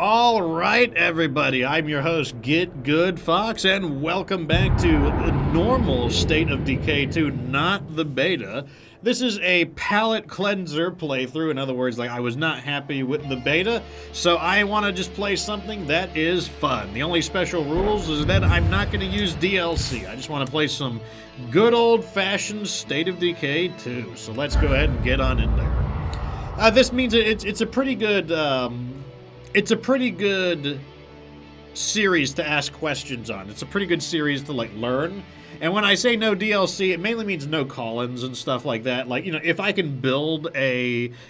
All right, everybody. I'm your host, Get Good Fox, and welcome back to the normal state of Decay 2, not the beta. This is a palate cleanser playthrough. In other words, I was not happy with the beta, so I want to just play something that is fun. The only special rules is that I'm not going to use DLC. I just want to play some good old-fashioned State of Decay 2. So let's go ahead and get on in there. This means it's a pretty good. It's a pretty good series to ask questions on. It's a pretty good series to learn. And when I say no DLC, it mainly means no call-ins and stuff like that. If I can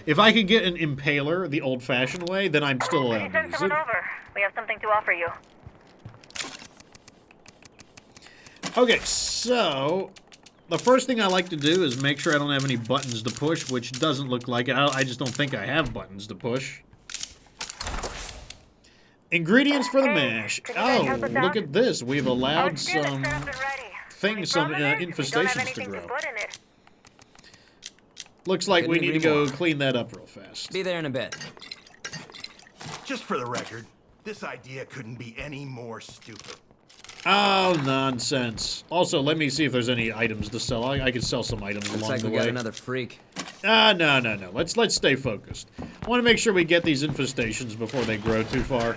if I can get an impaler the old-fashioned way, then I'm still allowed to use it. Over. We have something to offer you. Okay, so the first thing I like to do is make sure I don't have any buttons to push, which doesn't look like it. I just don't think I have buttons to push. Ingredients for the mash. Oh, look at this. We've allowed some infestations to grow. Looks like we need to go clean that up real fast. Be there in a bit. Just for the record, this idea couldn't be any more stupid. Oh, nonsense. Also, let me see if there's any items to sell. I could sell some items along the way. Looks like we got another freak. No. Let's stay focused. I want to make sure we get these infestations before they grow too far.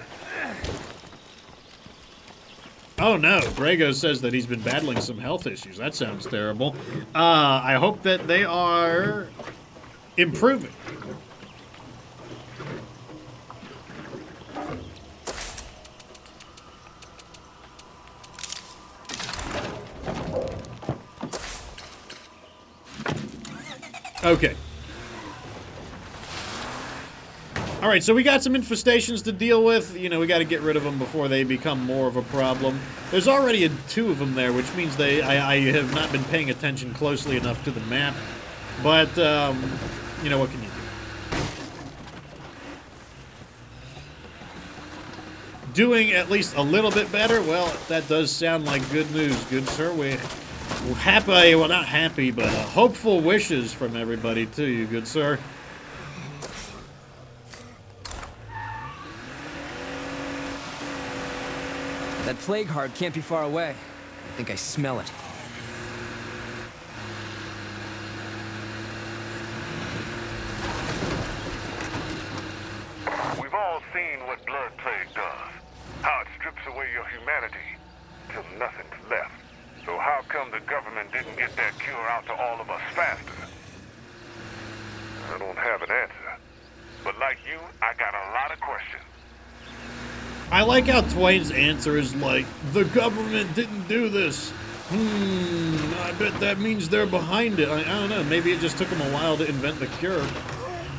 Oh no, Grego says that he's been battling some health issues. That sounds terrible. I hope that they are improving. Okay. Alright, so we got some infestations to deal with. You know, we got to get rid of them before they become more of a problem. There's already two of them there, which means I have not been paying attention closely enough to the map. But, you know, what can you do? Doing at least a little bit better? Well, that does sound like good news, good sir. We're happy, well, not happy, but hopeful wishes from everybody to you, good sir. That plague heart can't be far away. I think I smell it. We've all seen what blood plague does. How it strips away your humanity till nothing's left. So how come the government didn't get that cure out to all of us faster? I don't have an answer. But like you, I got a lot of questions. I like how Twain's answer is like, the government didn't do this. I bet that means they're behind it. I don't know, maybe it just took them a while to invent the cure.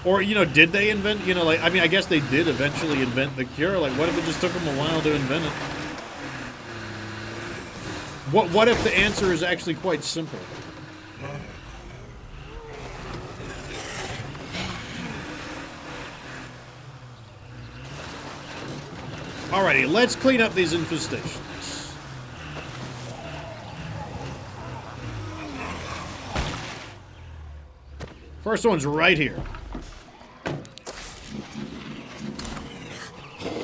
Or, you know, did they invent, you know, I guess they did eventually invent the cure. What if it just took them a while to invent it? What if the answer is actually quite simple? Alrighty, let's clean up these infestations. First one's right here.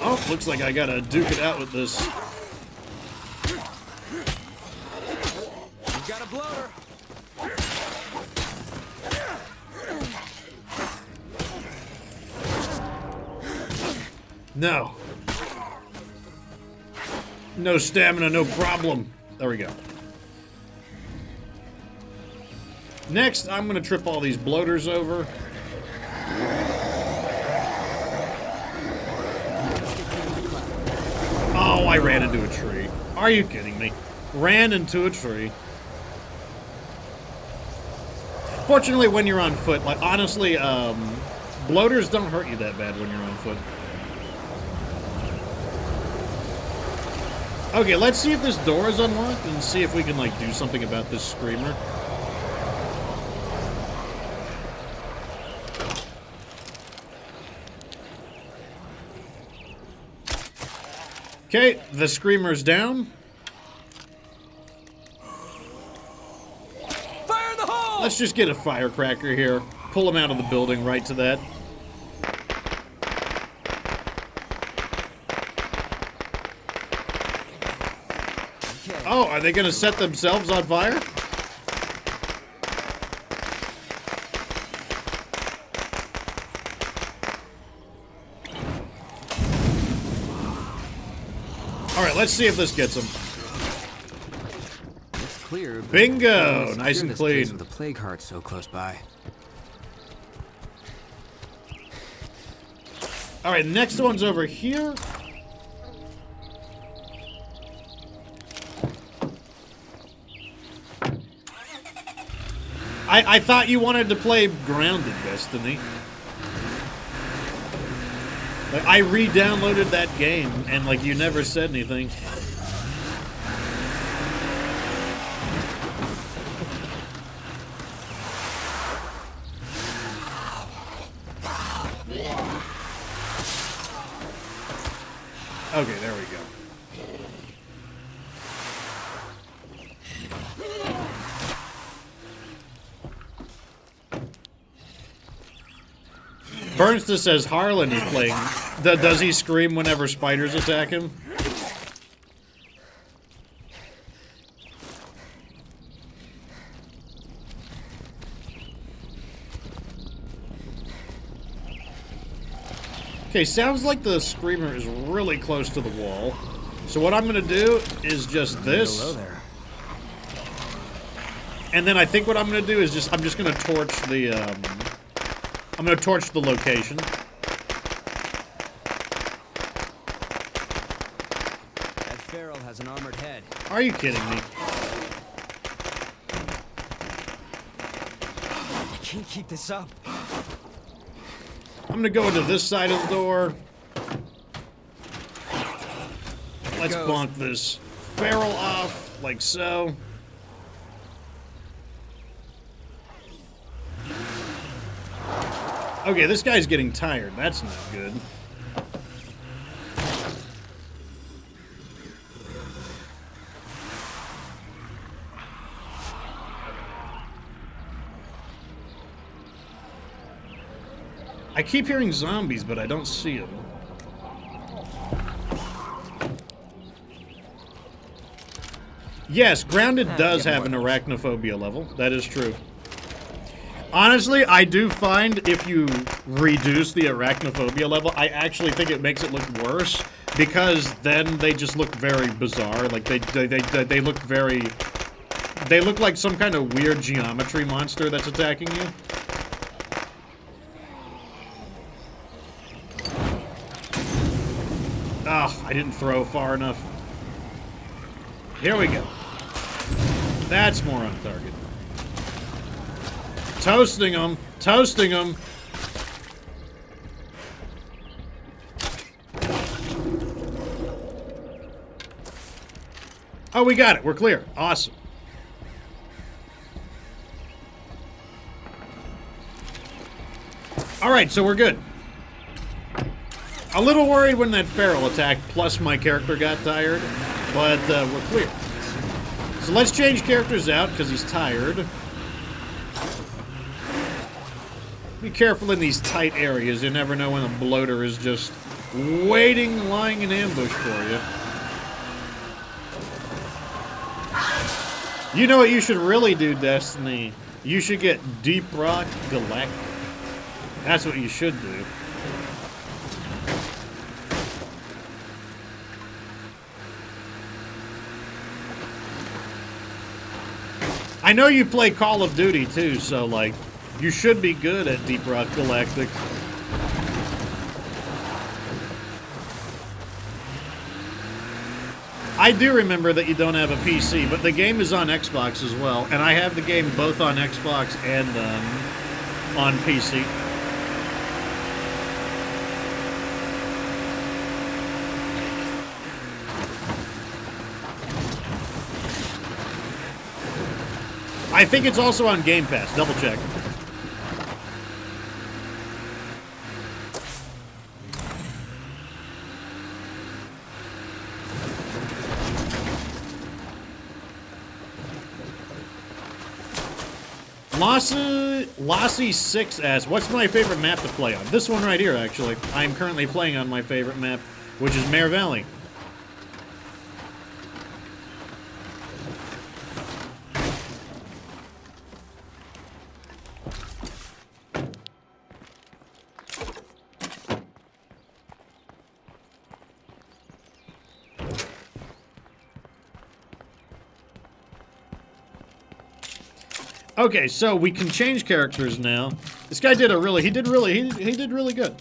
Oh, looks like I gotta duke it out with this. You got a bloater. No. No stamina, no problem. There we go. Next, I'm going to trip all these bloaters over. Oh, I ran into a tree. Are you kidding me? Ran into a tree. Fortunately, when you're on foot, honestly, bloaters don't hurt you that bad when you're on foot. Okay, let's see if this door is unlocked and see if we can, do something about this screamer. Okay, the screamer's down. Fire in the hole! Let's just get a firecracker here. Pull him out of the building right to that. Decay. Oh, are they gonna set themselves on fire? Alright, let's see if this gets them. It's clear. But Bingo! let's Nice secure and this place clean. With the plague heart so close by. Alright, next one's over here. I thought you wanted to play Grounded, Destiny. Like, I re-downloaded that game, and, like, you never said anything. Okay, there we go. Burnsta says Harlan is playing. Does he scream whenever spiders attack him? Okay, sounds like the screamer is really close to the wall. So what I'm gonna do is just this. Hello there. And then I think what I'm gonna do is I'm just gonna torch the, I'm gonna torch the location. That feral has an armored head. Are you kidding me? I can't keep this up. I'm gonna go into this side of the door. Let's goes. bonk this feral off, like so. Okay, this guy's getting tired. That's not good. I keep hearing zombies, but I don't see them. Yes, Grounded does have an arachnophobia level. That is true. Honestly, I do find if you reduce the arachnophobia level, I actually think it makes it look worse because then they just look very bizarre. Like they look very, they look like some kind of weird geometry monster that's attacking you. Oh, I didn't throw far enough. Here we go. That's more on target. Toasting them. Toasting them. Oh, we got it. We're clear. Awesome. Alright, so we're good. A little worried when that feral attacked, plus my character got tired, but we're clear. So let's change characters out, because he's tired. Be careful in these tight areas. You never know when a bloater is just waiting, lying in ambush for you. You know what you should really do, Destiny? You should get Deep Rock Galactic. That's what you should do. I know you play Call of Duty too, so like, you should be good at Deep Rock Galactic. I do remember that you don't have a PC, but the game is on Xbox as well, and I have the game both on Xbox and on PC. I think it's also on Game Pass. Double check. Lassie6 asks, what's my favorite map to play on? This one right here, actually. I am currently playing on my favorite map, which is Mare Valley. Okay, so we can change characters now. This guy did he did really good.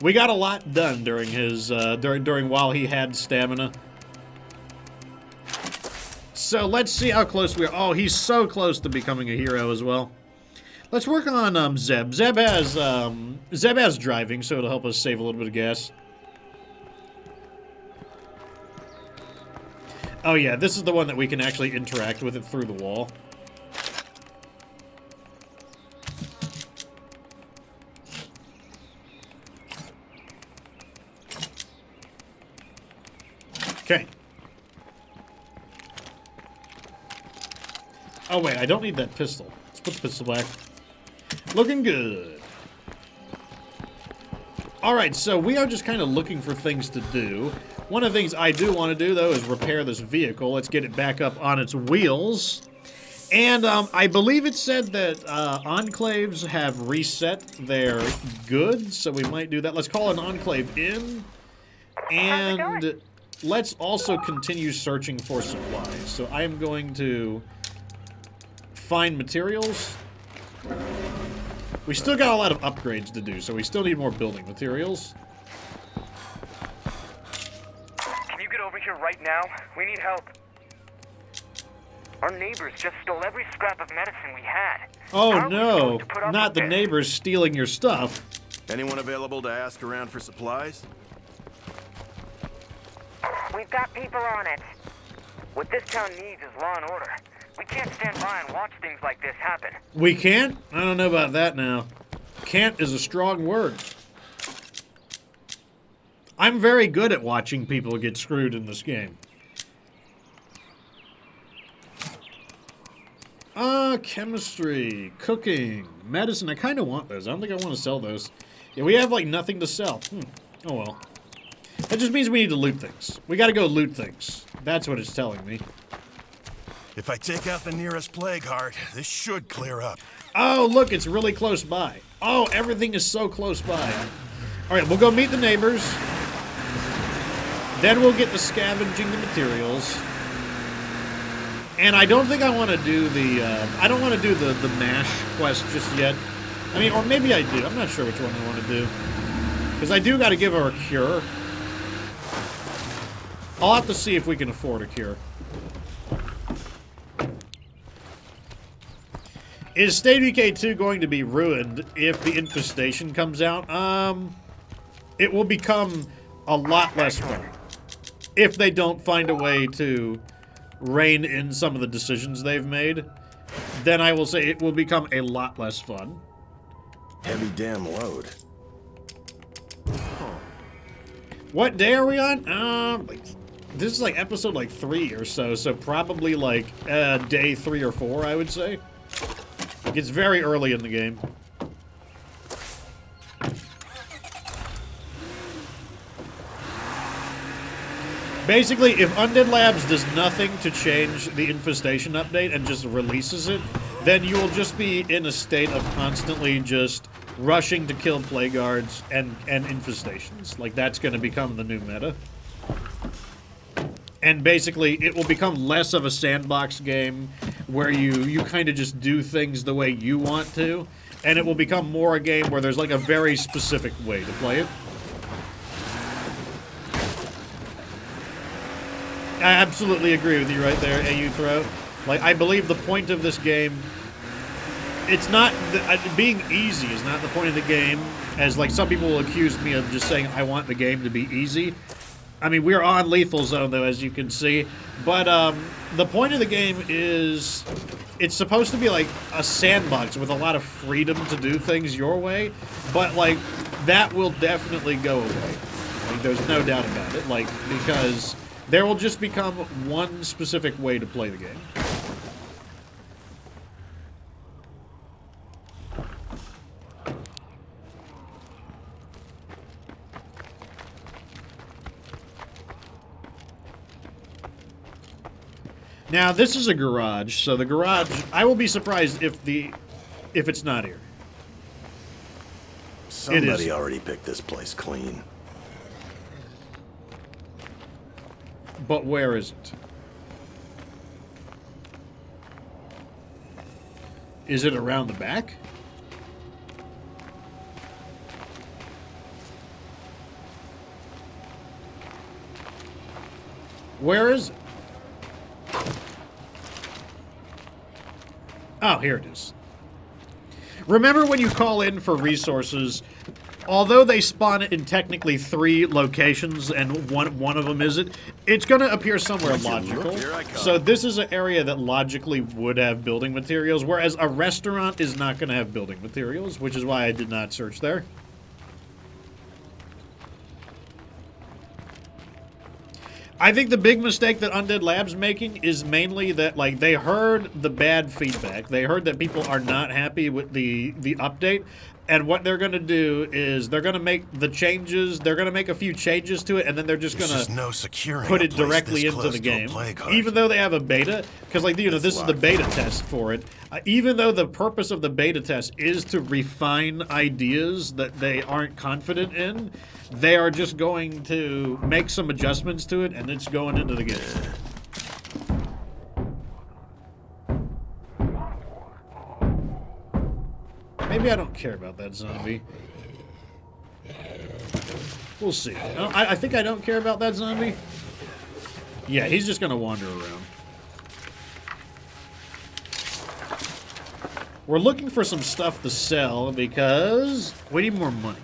We got a lot done during his during while he had stamina. So let's see how close we are. Oh, he's so close to becoming a hero as well. Let's work on Zeb. Zeb has driving, so it'll help us save a little bit of gas. Oh yeah, this is the one that we can actually interact with it through the wall. Okay. Oh wait, I don't need that pistol. Let's put the pistol back. Looking good. Alright, so we are just kind of looking for things to do. One of the things I do want to do, though, is repair this vehicle. Let's get it back up on its wheels. And I believe it said that Enclaves have reset their goods, so we might do that. Let's call an Enclave in. And let's also continue searching for supplies. So I am going to find materials. We still got a lot of upgrades to do, so we still need more building materials. Can you get over here right now? We need help. Our neighbors just stole every scrap of medicine we had. Oh no, not the neighbors stealing your stuff. Anyone available to ask around for supplies? We've got people on it. What this town needs is law and order. We can't stand by and watch things like this happen. We can't? I don't know about that now. Can't is a strong word. I'm very good at watching people get screwed in this game. Chemistry, cooking, medicine. I kind of want those. I don't think I want to sell those. Yeah, we have, like, nothing to sell. Oh, well. That just means we need to loot things. We gotta go loot things. That's what it's telling me. If I take out the nearest plague heart, this should clear up. Oh, look, it's really close by. Oh, everything is so close by. All right, we'll go meet the neighbors. Then we'll get to scavenging the materials. And I don't think I want to do the, I don't want to do the MASH quest just yet. I mean, or maybe I do. I'm not sure which one I want to do. Because I do got to give her a cure. I'll have to see if we can afford a cure. Is State of Decay 2 going to be ruined if the infestation comes out? It will become a lot less fun. If they don't find a way to rein in some of the decisions they've made, then I will say it will become a lot less fun. Heavy damn load. What day are we on? This is like episode like 3 or so, so probably like day 3 or 4, I would say. It's very early in the game. Basically, if Undead Labs does nothing to change the infestation update and just releases it, then you will just be in a state of constantly just rushing to kill plague guards and infestations. Like, that's going to become the new meta. And basically, it will become less of a sandbox game where you kind of just do things the way you want to, and it will become more a game where there's like a very specific way to play it. I absolutely agree with you right there, AU Throw. Like, I believe the point of this game, it's not, being easy is not the point of the game, as like some people will accuse me of just saying I want the game to be easy. I mean, we're on lethal zone, though, as you can see. But the point of the game is it's supposed to be like a sandbox with a lot of freedom to do things your way. But, like, that will definitely go away. Like, there's no doubt about it. Like, because there will just become one specific way to play the game. Now, this is a garage, so the garage, I will be surprised if it's not here. Somebody already picked this place clean. But where is it? Is it around the back? Where is it? Oh, here it is. Remember when you call in for resources, although they spawn in technically 3 locations and one of them isn't, it's going to appear somewhere logical. So this is an area that logically would have building materials, whereas a restaurant is not going to have building materials, which is why I did not search there. I think the big mistake that Undead Lab's making is mainly that, like, they heard the bad feedback. They heard that people are not happy with the update. And what they're going to do is they're going to make the changes. They're going to make a few changes to it, and then they're just going to put it directly into the game. Even though they have a beta, because, like, you know, this is the beta test for it. Even though the purpose of the beta test is to refine ideas that they aren't confident in, they are just going to make some adjustments to it, and it's going into the game. Maybe I don't care about that zombie. We'll see. I think I don't care about that zombie. Yeah, he's just going to wander around. We're looking for some stuff to sell because we need more money.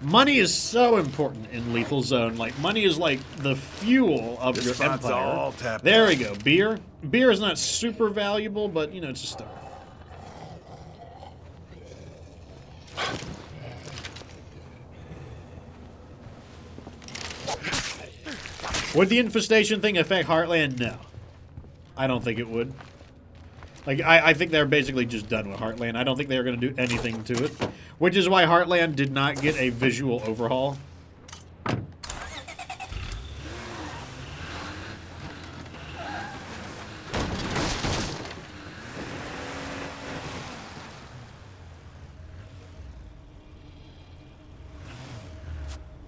Money is so important in Lethal Zone. Like, money is like the fuel of your empire. There we go. Beer. Beer is not super valuable, but, you know, it's a start. Would the infestation thing affect Heartland? No. I don't think it would. Like, I think they're basically just done with Heartland. I don't think they're going to do anything to it. Which is why Heartland did not get a visual overhaul.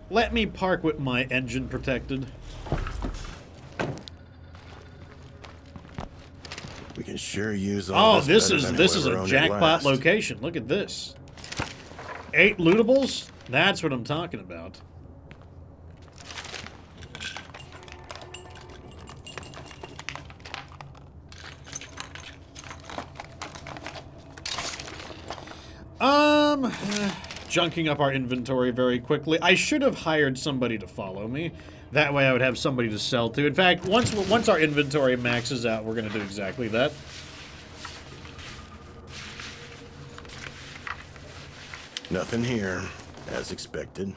Let me park with my engine protected. We can sure use all this is a jackpot location. Look at this. 8 lootables? That's what I'm talking about. Junking up our inventory very quickly. I should have hired somebody to follow me. That way I would have somebody to sell to. In fact, once our inventory maxes out, we're going to do exactly that. Nothing here, as expected.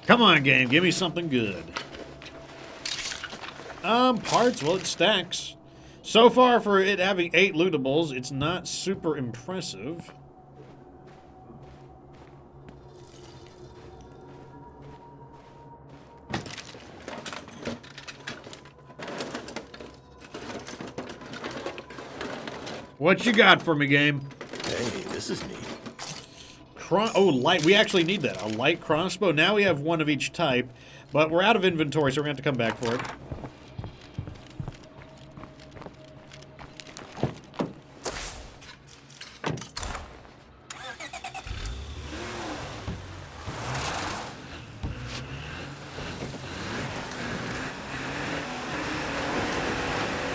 Come on, game. Give me something good. Parts, well, it stacks. So far, for it having 8 lootables, it's not super impressive. What you got for me, game? Hey, this is neat. Oh, light. We actually need that. A light crossbow. Now we have one of each type, but we're out of inventory, so we're going to have to come back for it.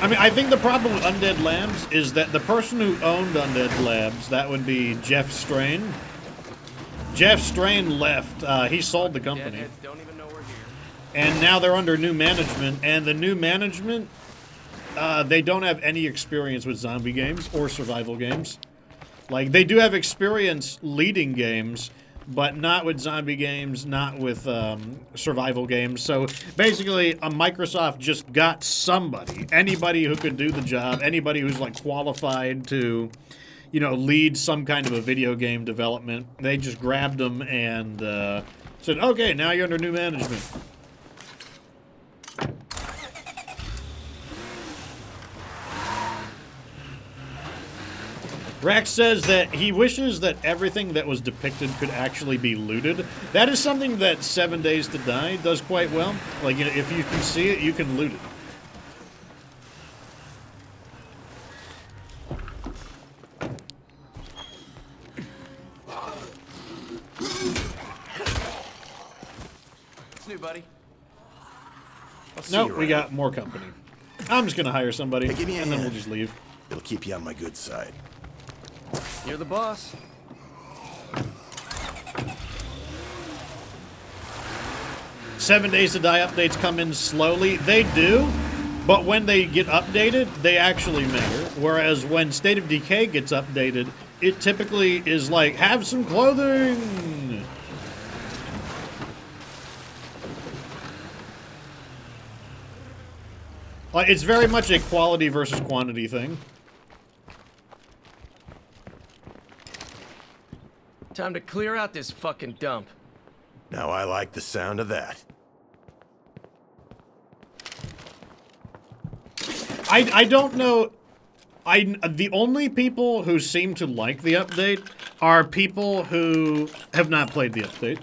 I mean, I think the problem with Undead Labs is that the person who owned Undead Labs, that would be Jeff Strain. Jeff Strain left. He sold the company. Don't even know we're here. And now they're under new management. And the new management, they don't have any experience with zombie games or survival games. Like, they do have experience leading games, but not with zombie games, not with survival games. So basically, Microsoft just got somebody, anybody who could do the job, anybody who's like qualified to, you know, lead some kind of a video game development. They just grabbed them and said, okay, now you're under new management. Rex says that he wishes that everything that was depicted could actually be looted. That is something that 7 Days to Die does quite well. Like, you know, if you can see it, you can loot it. What's new, buddy? Nope, we got more company. I'm just gonna hire somebody, Hey, give me a and then we'll hand. just leave. It'll keep you on my good side. You're the boss. Seven Days to Die updates come in slowly. They do, but when they get updated, they actually matter. Whereas when State of Decay gets updated, it typically is like, have some clothing! Like, it's very much a quality versus quantity thing. Time to clear out this fucking dump. Now I like the sound of that. I don't know. The only people who seem to like the update are people who have not played the update.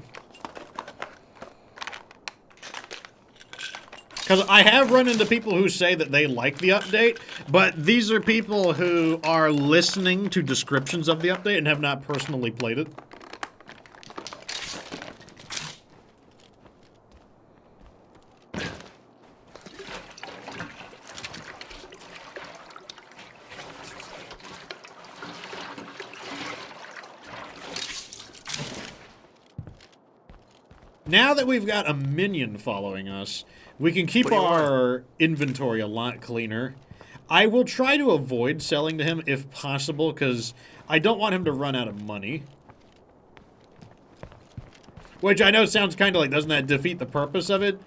Because I have run into people who say that they like the update, but these are people who are listening to descriptions of the update and have not personally played it. Now that we've got a minion following us, we can keep our inventory a lot cleaner. I will try to avoid selling to him if possible, because I don't want him to run out of money. Which I know sounds kind of like, doesn't that defeat the purpose of it?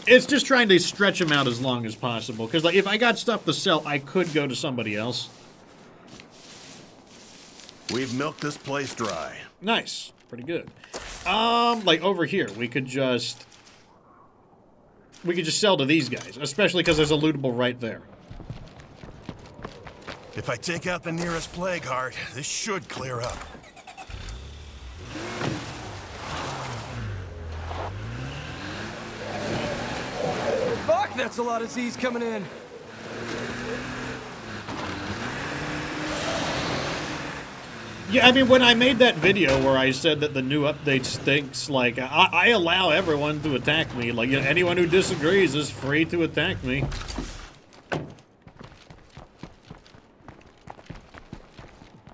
It's just trying to stretch him out as long as possible, because like, if I got stuff to sell, I could go to somebody else. We've milked this place dry. Nice. Pretty good. Like over here, we could just sell to these guys, especially because there's a lootable right there. If I take out the nearest plague heart, this should clear up. Fuck, that's a lot of Z's coming in. Yeah, I mean, when I made that video where I said that the new update stinks, like, I allow everyone to attack me. Like, you know, anyone who disagrees is free to attack me.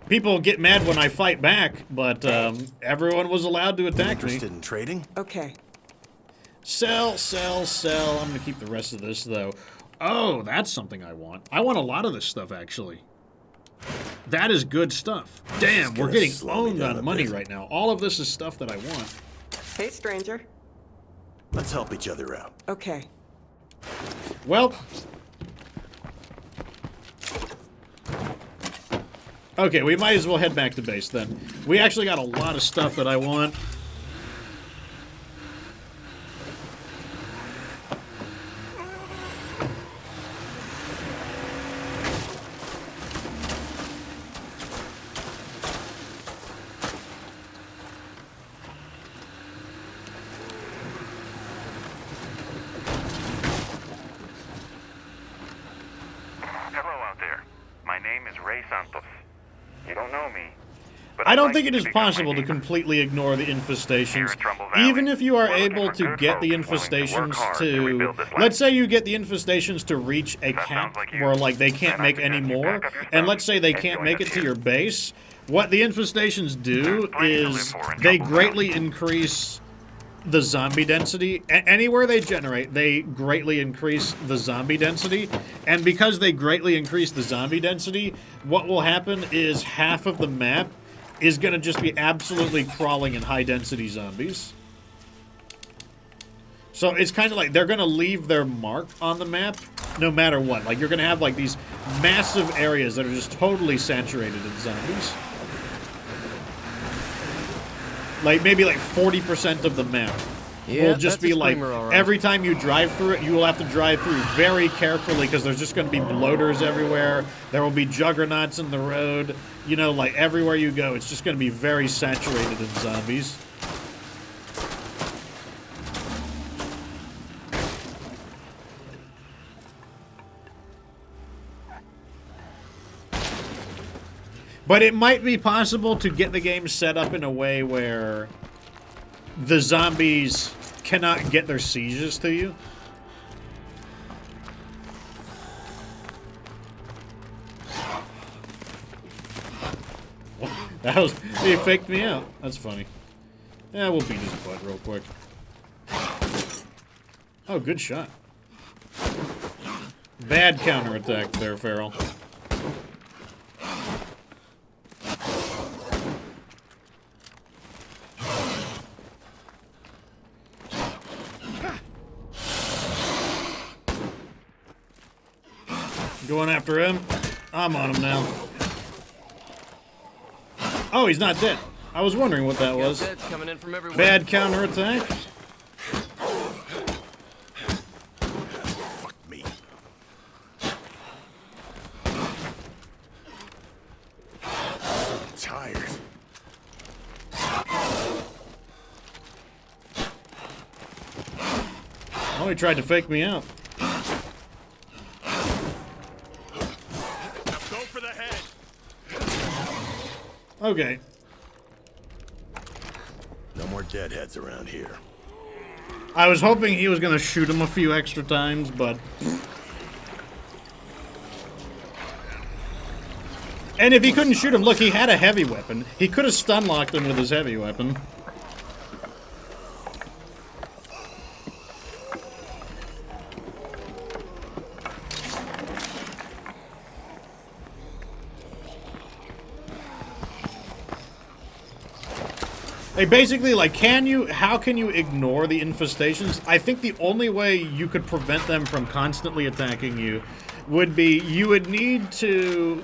People get mad when I fight back, but everyone was allowed to attack me. Interested in trading? Okay. Sell, sell, sell. I'm gonna keep the rest of this, though. Oh, that's something I want. I want a lot of this stuff, actually. That is good stuff. Damn, we're getting owned on money right now. All of this is stuff that I want. Hey, stranger. Let's help each other out. Okay. Well. Okay, we might as well head back to base then. We actually got a lot of stuff that I want. I don't think it is possible to completely ignore the infestations. Even if you are able to get the infestations to... Let's say you get the infestations to reach a cap where, like, they can't make any more, and let's say they can't make it to your base, what the infestations do is they greatly increase the zombie density. Anywhere they generate, they greatly increase the zombie density, and because they greatly increase the zombie density, what will happen is half of the map is going to just be absolutely crawling in high-density zombies. So it's kind of like they're going to leave their mark on the map no matter what. Like, you're going to have, like, these massive areas that are just totally saturated in zombies. Like, maybe, like, 40% of the map Yeah, will just that's a be like, screamer, all right. every time you drive through it, you will have to drive through very carefully because there's just going to be bloaters everywhere. There will be juggernauts in the road. You know, like everywhere you go, it's just going to be very saturated in zombies. But it might be possible to get the game set up in a way where the zombies cannot get their sieges to you. That was... He faked me out. That's funny. Yeah, we'll beat his butt real quick. Oh, good shot. Bad counterattack there, Farrell. Going after him. I'm on him now. Oh, he's not dead. I was wondering what that was. Coming in from everywhere. Bad counterattack. Fuck me. I'm tired. Oh, he tried to fake me out. Okay. No more deadheads around here. I was hoping he was going to shoot him a few extra times, but... And if he couldn't shoot him, look, he had a heavy weapon. He could have stun-locked him with his heavy weapon. Hey, basically, like, how can you ignore the infestations? I think the only way you could prevent them from constantly attacking you would be you would need to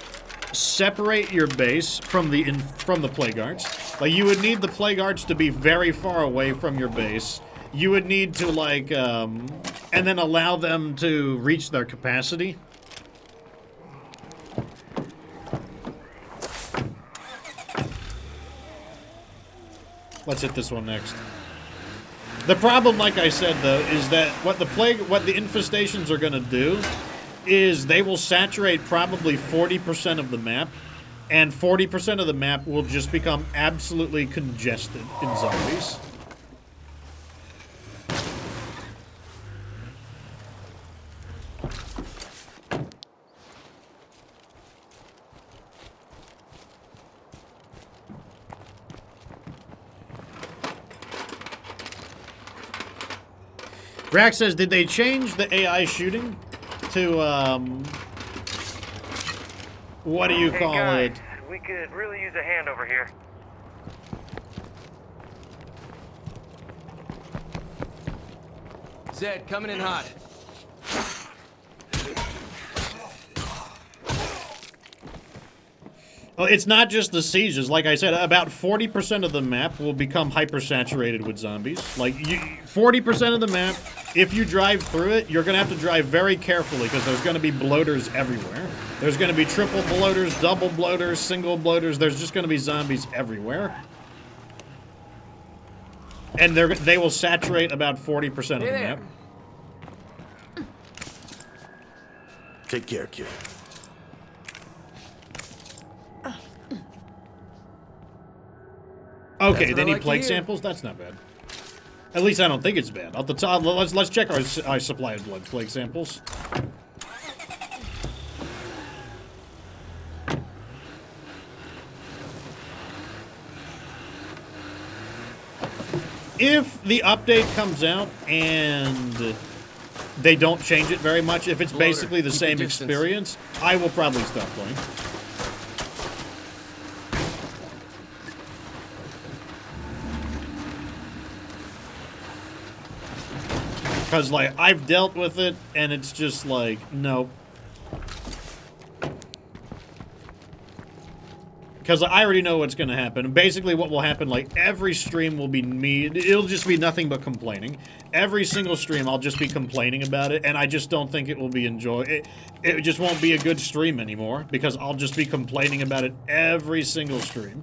separate your base from the plague guards. Like, you would need the plague guards to be very far away from your base. You would need to, like, and then allow them to reach their capacity. Let's hit this one next. The problem, like I said, though, is that what the infestations are going to do is they will saturate probably 40% of the map, and 40% of the map will just become absolutely congested in zombies. Brax says, did they change the AI shooting to, what do you call guys, it? We could really use a hand over here. Zed, coming in hot. Well, it's not just the sieges. Like I said, about 40% of the map will become hypersaturated with zombies. Like, 40% of the map, if you drive through it, you're going to have to drive very carefully because there's going to be bloaters everywhere. There's going to be triple bloaters, double bloaters, single bloaters. There's just going to be zombies everywhere. And they will saturate about 40% of the map. Take care, kid. Okay, That's they what I need like to plague hear. samples? That's not bad. At least I don't think it's bad. At the top, let's check our supply of blood plague samples. If the update comes out and they don't change it very much, if it's Bloater, basically the keep same your distance. experience, I will probably stop playing. Because, like, I've dealt with it, and it's just like, nope. Because I already know what's going to happen. Basically, what will happen, like, every stream will be me. It'll just be nothing but complaining. Every single stream, I'll just be complaining about it, and I just don't think it will be enjoyed. It just won't be a good stream anymore, because I'll just be complaining about it every single stream.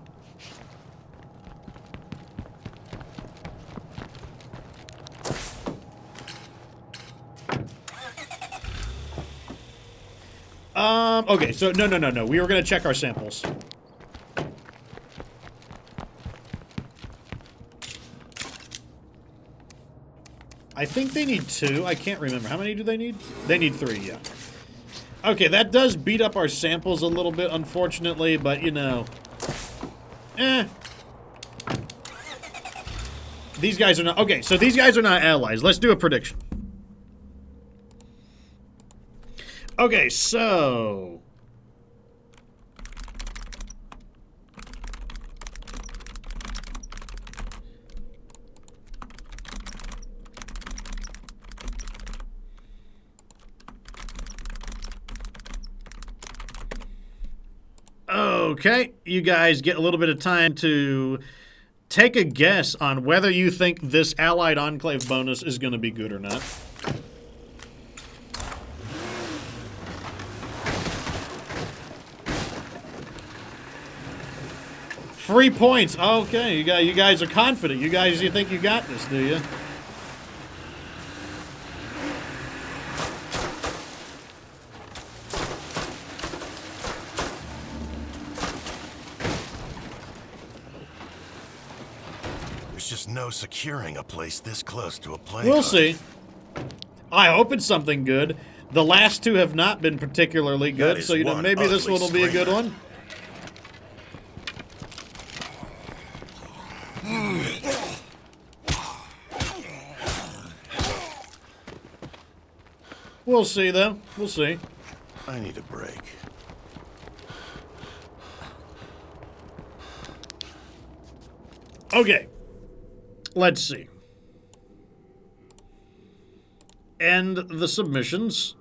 Okay, so, no. We were going to check our samples. I think they need 2. I can't remember. How many do they need? They need 3, yeah. Okay, that does beat up our samples a little bit, unfortunately, but, you know. These guys are not... Okay, so these guys are not allies. Let's do a prediction. Okay, so... Okay, you guys get a little bit of time to take a guess on whether you think this Allied Enclave bonus is going to be good or not. Free points. Okay, you guys are confident. You think you got this, do you? There's just no securing a place this close to a plague. We'll see. I hope it's something good. The last 2 have not been particularly good, so, you know, maybe this one will be a good one. We'll see, though. We'll see. I need a break. Okay. Let's see. And the submissions.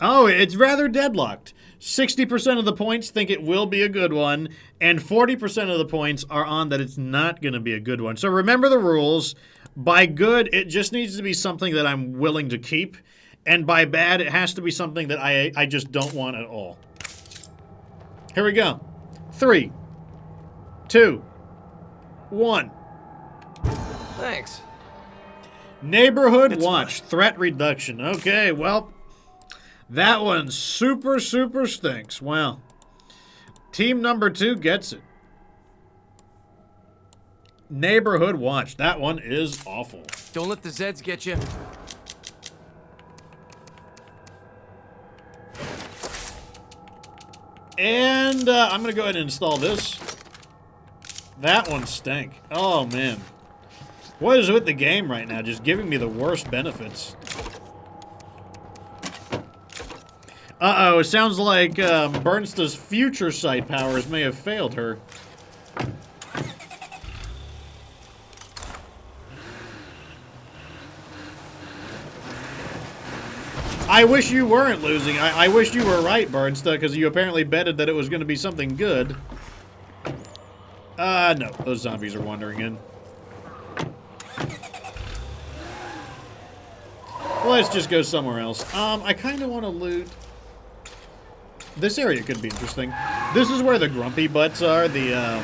Oh, it's rather deadlocked. 60% of the points think it will be a good one, and 40% of the points are on that it's not going to be a good one. So remember the rules. By good, it just needs to be something that I'm willing to keep. And by bad, it has to be something that I just don't want at all. Here we go. 3, 2, 1. Thanks. Neighborhood Watch. Threat reduction. Okay, well, that one super stinks. Well, team number 2 gets it. Neighborhood Watch. That one is awful. Don't let the Zeds get you. And I'm going to go ahead and install this. That one stank. Oh, man. What is with the game right now? Just giving me the worst benefits. Uh-oh, it sounds like Bernsta's future sight powers may have failed her. I wish you weren't losing. I wish you were right, Bernsta, because you apparently betted that it was going to be something good. No. Those zombies are wandering in. Let's just go somewhere else. I kind of want to loot... This area could be interesting. This is where the grumpy butts are. The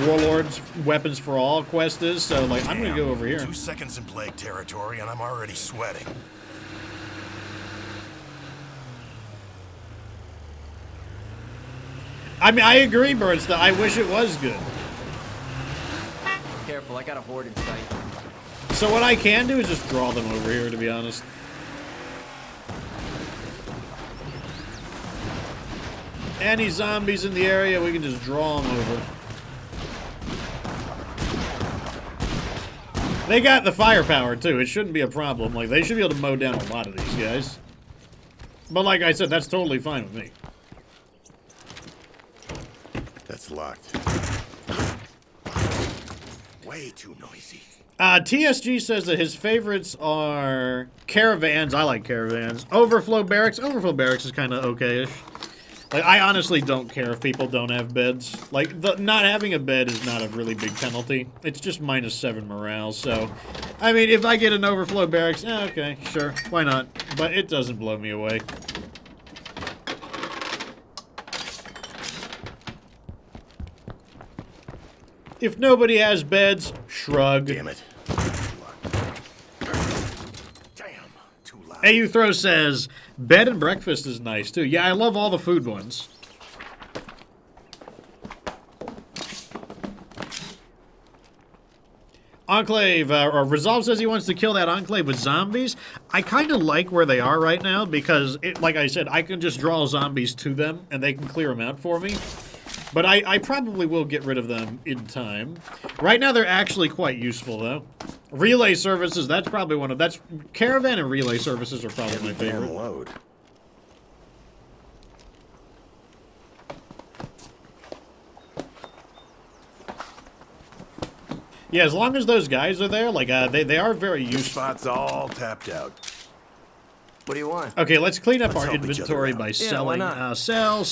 Warlord's Weapons for All quest is. So, like, I'm going to go over here. 2 seconds in plague territory and I'm already sweating. I mean, I agree, Bernsta. I wish it was good. Careful, I got a horde in sight. So what I can do is just draw them over here, to be honest. Any zombies in the area, we can just draw them over. They got the firepower, too. It shouldn't be a problem. Like, they should be able to mow down a lot of these guys. But like I said, that's totally fine with me. That's locked. Way too noisy. TSG says that his favorites are caravans. I like caravans. Overflow barracks. Overflow barracks is kind of okay-ish. Like, I honestly don't care if people don't have beds. Like, not having a bed is not a really big penalty. It's just -7 morale, so... I mean, if I get an overflow barracks, okay, sure, why not? But it doesn't blow me away. If nobody has beds, shrug. Damn it. AU Throw says, bed and breakfast is nice, too. Yeah, I love all the food ones. Enclave, or Resolve says he wants to kill that Enclave with zombies. I kind of like where they are right now because, like I said, I can just draw zombies to them and they can clear them out for me. But I probably will get rid of them in time. Right now, they're actually quite useful, though. Relay services, that's probably one of... Caravan and relay services are probably my favorite. Load. Yeah, as long as those guys are there, like, they are very This useful. spot's all tapped out. What do you want? Okay, let's clean up Let's our help each other inventory out. by Yeah, selling. why not? Sell.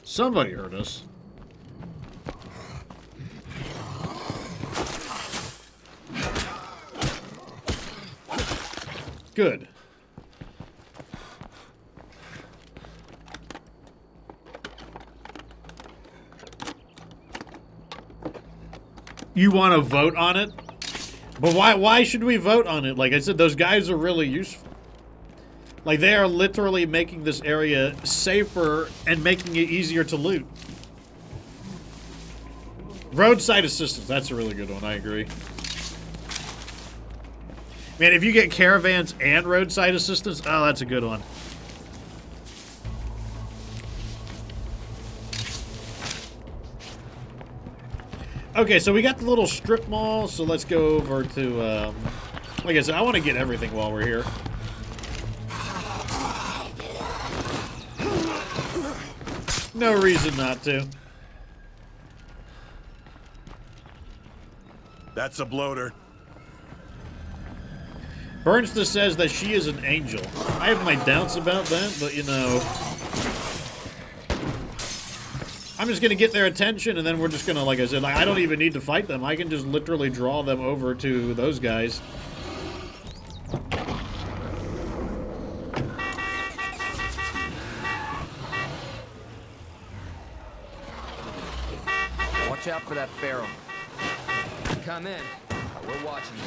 Somebody heard us. Good. You want to vote on it? But why should we vote on it? Like I said, those guys are really useful. Like, they are literally making this area safer and making it easier to loot. Roadside assistance, that's a really good one, I agree. Man, if you get caravans and roadside assistance, oh, that's a good one. Okay, so we got the little strip mall, so let's go over to, like I said, I want to get everything while we're here. No reason not to. That's a bloater. Bernsta says that she is an angel. I have my doubts about that, but you know... I'm just gonna get their attention, and then we're just gonna, like I said, I don't even need to fight them. I can just literally draw them over to those guys. Watch out for that feral. Come in. We're watching you.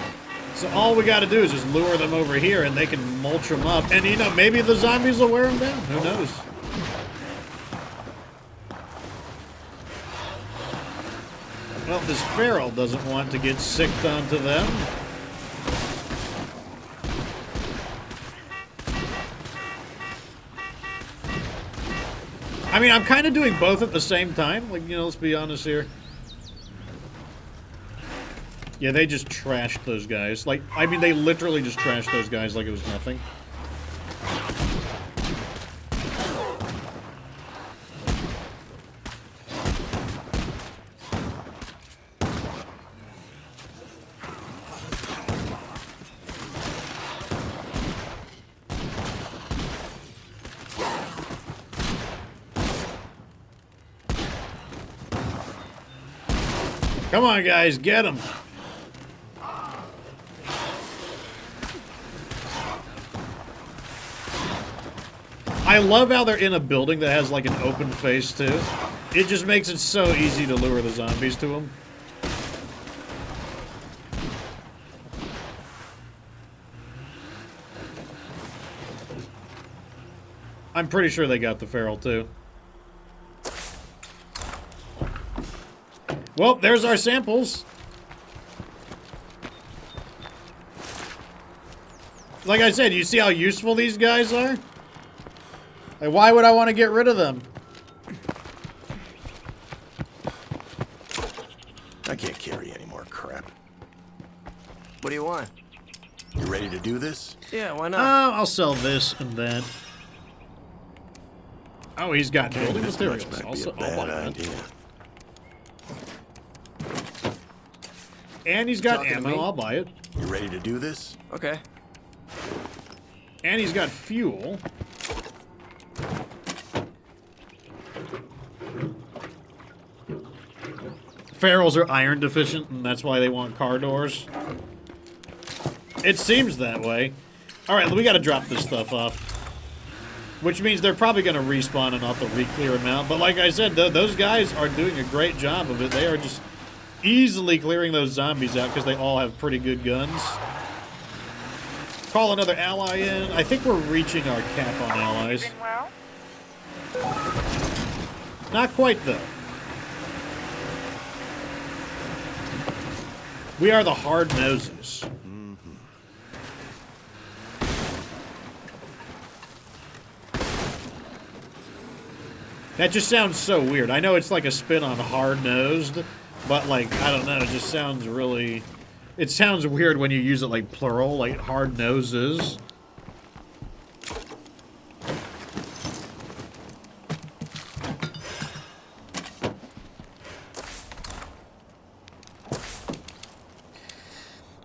So all we gotta do is just lure them over here, and they can mulch them up. And, you know, maybe the zombies will wear them down. Who knows? Well, this feral doesn't want to get sicked onto them. I mean, I'm kind of doing both at the same time. Like, you know, let's be honest here. Yeah, they just trashed those guys. Like, I mean, they literally just trashed those guys like it was nothing. Come on, guys, get them. I love how they're in a building that has like an open face too. It just makes it so easy to lure the zombies to them. I'm pretty sure they got the feral too. Well, there's our samples. Like I said, you see how useful these guys are? Like, why would I want to get rid of them? I can't carry any more crap. What do you want? You ready to do this? Yeah, why not? I'll sell this and that. Oh, he's got building This materials. much might be Also, a bad buy that. idea. And he's got Talking to ammo. me? I'll buy it. You ready to do this? Okay. And he's got fuel. Ferals are iron deficient, and that's why they want car doors. It seems that way. Alright, we gotta drop this stuff off. Which means they're probably gonna respawn and not the re-clear amount. But like I said, those guys are doing a great job of it. They are just easily clearing those zombies out because they all have pretty good guns. Call another ally in. I think we're reaching our cap on allies. Been well? Not quite, though. We are the hard noses. That just sounds so weird. I know it's like a spin on hard-nosed, but like, I don't know, it just sounds really... It sounds weird when you use it like plural, like hard noses.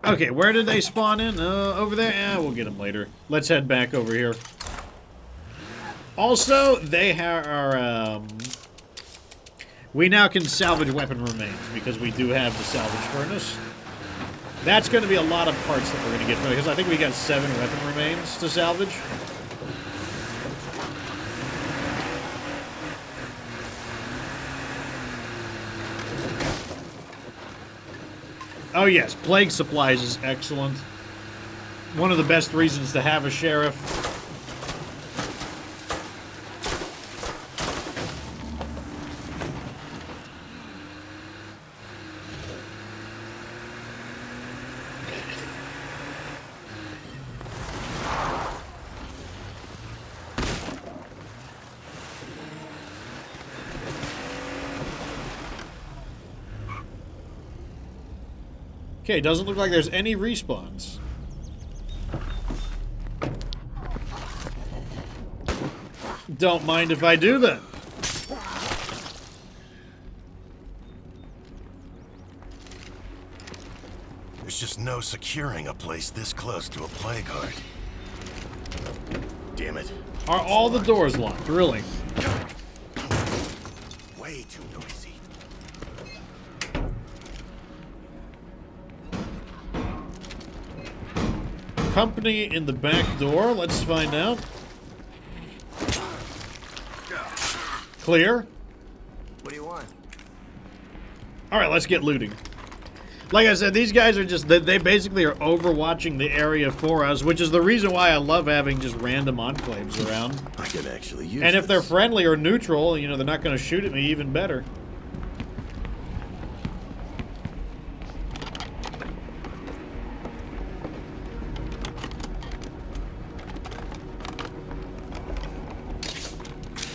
Okay, where did they spawn in? Over there? Yeah, we'll get them later. Let's head back over here. Also, they are, we now can salvage weapon remains because we do have the salvage furnace. That's going to be a lot of parts that we're going to get, because I think we got 7 weapon remains to salvage. Oh yes, plague supplies is excellent. One of the best reasons to have a sheriff. Okay, doesn't look like there's any respawns. Don't mind if I do then. There's just no securing a place this close to a plague heart. Damn it. Are all the doors locked? Really? Way too noisy. Company in the back door. Let's find out. Clear. What do you want? All right, let's get looting. Like I said, these guys are just, they basically are overwatching the area for us, which is the reason why I love having just random enclaves around. I could actually use And if they're this. friendly or neutral, you know, they're not going to shoot at me, even better.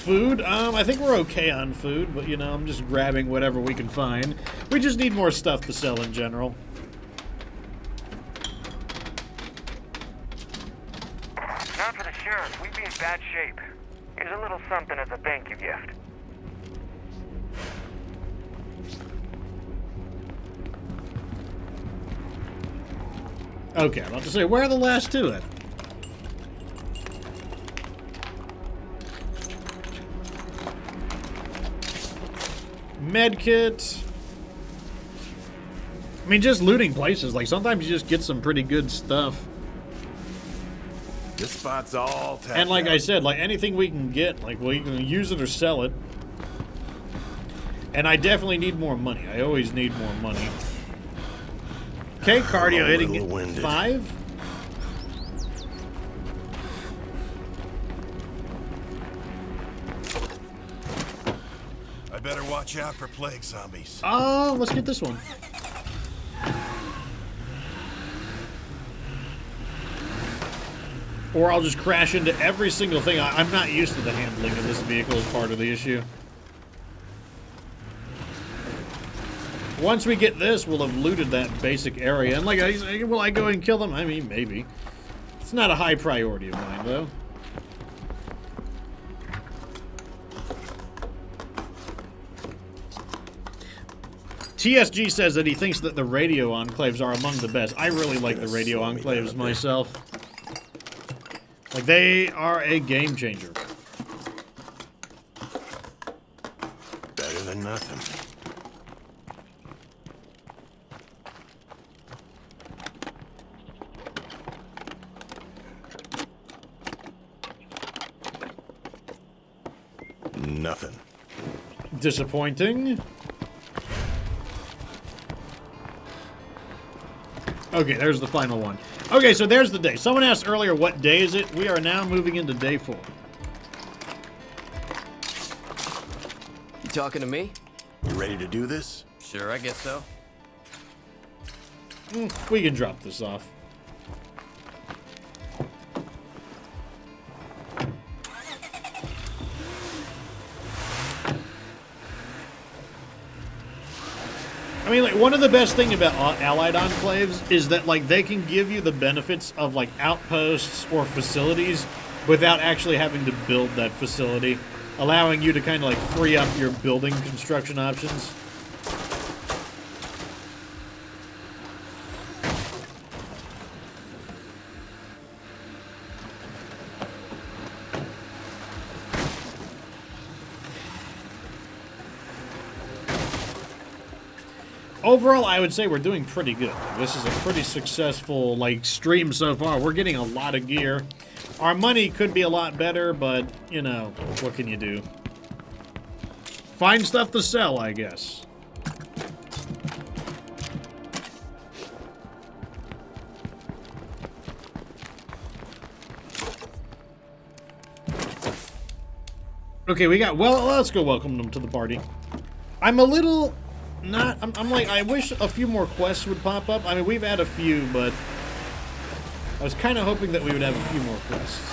Food? I think we're okay on food, but, you know, I'm just grabbing whatever we can find. We just need more stuff to sell in general. Not for the sheriff. We'd be in bad shape. Here's a little something as a thank you gift. Okay, I'm about to say, where are the last two at? Medkit. I mean, just looting places. Like, sometimes you just get some pretty good stuff. This spot's all tapped And like out. I said, like, anything we can get, like, we can use it or sell it. And I definitely need more money. I always need more money. Okay, cardio a hitting little winded. 5. I better watch out for plague zombies. Oh, let's get this one. Or I'll just crash into every single thing. I'm not used to the handling of this vehicle as part of the issue. Once we get this, we'll have looted that basic area. And like, will I go and kill them? I mean, maybe. It's not a high priority of mine, though. TSG says that he thinks that the radio enclaves are among the best. I really like the radio enclaves myself. Like, they are a game changer. Better than nothing. Nothing. Disappointing. Okay, there's the final one. Okay, so there's the day. Someone asked earlier, what day is it? We are now moving into day 4. You talking to me? You ready to do this? Sure, I guess so. We can drop this off. I mean, like, one of the best things about Allied Enclaves is that, like, they can give you the benefits of, like, outposts or facilities without actually having to build that facility, allowing you to kind of, like, free up your building construction options. Overall, I would say we're doing pretty good. This is a pretty successful, like, stream so far. We're getting a lot of gear. Our money could be a lot better, but, you know, what can you do? Find stuff to sell, I guess. Okay, we got, well, let's go welcome them to the party. I'm a little... I'm like, I wish a few more quests would pop up. I mean, we've had a few, but I was kind of hoping that we would have a few more quests.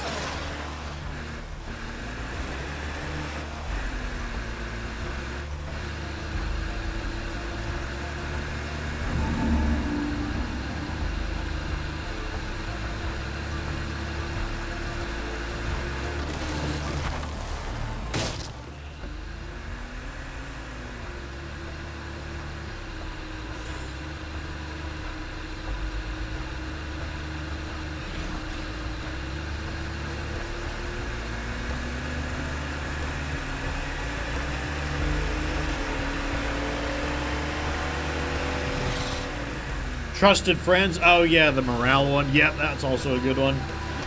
Trusted friends. Oh, yeah, the morale one. Yep, that's also a good one.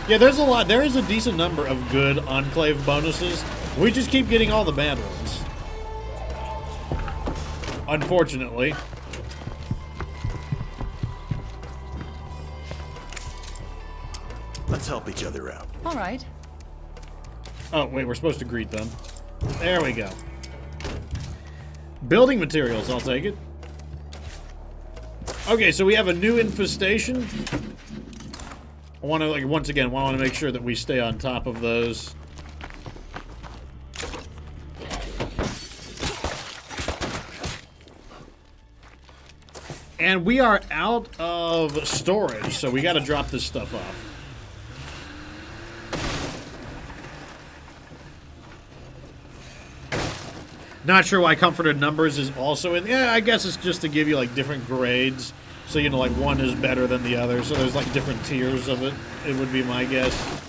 Yeah, there's a lot. There is a decent number of good Enclave bonuses. We just keep getting all the bad ones. Unfortunately. Let's help each other out. All right. Oh, wait, we're supposed to greet them. There we go. Building materials, I'll take it. Okay, so we have a new infestation. I want to, like, once again, I want to make sure that we stay on top of those. And we are out of storage, so we got to drop this stuff off. Not sure why Comforted Numbers is also in. Yeah, I guess it's just to give you, like, different grades. So, you know, like, one is better than the other. So there's, like, different tiers of it. It would be my guess.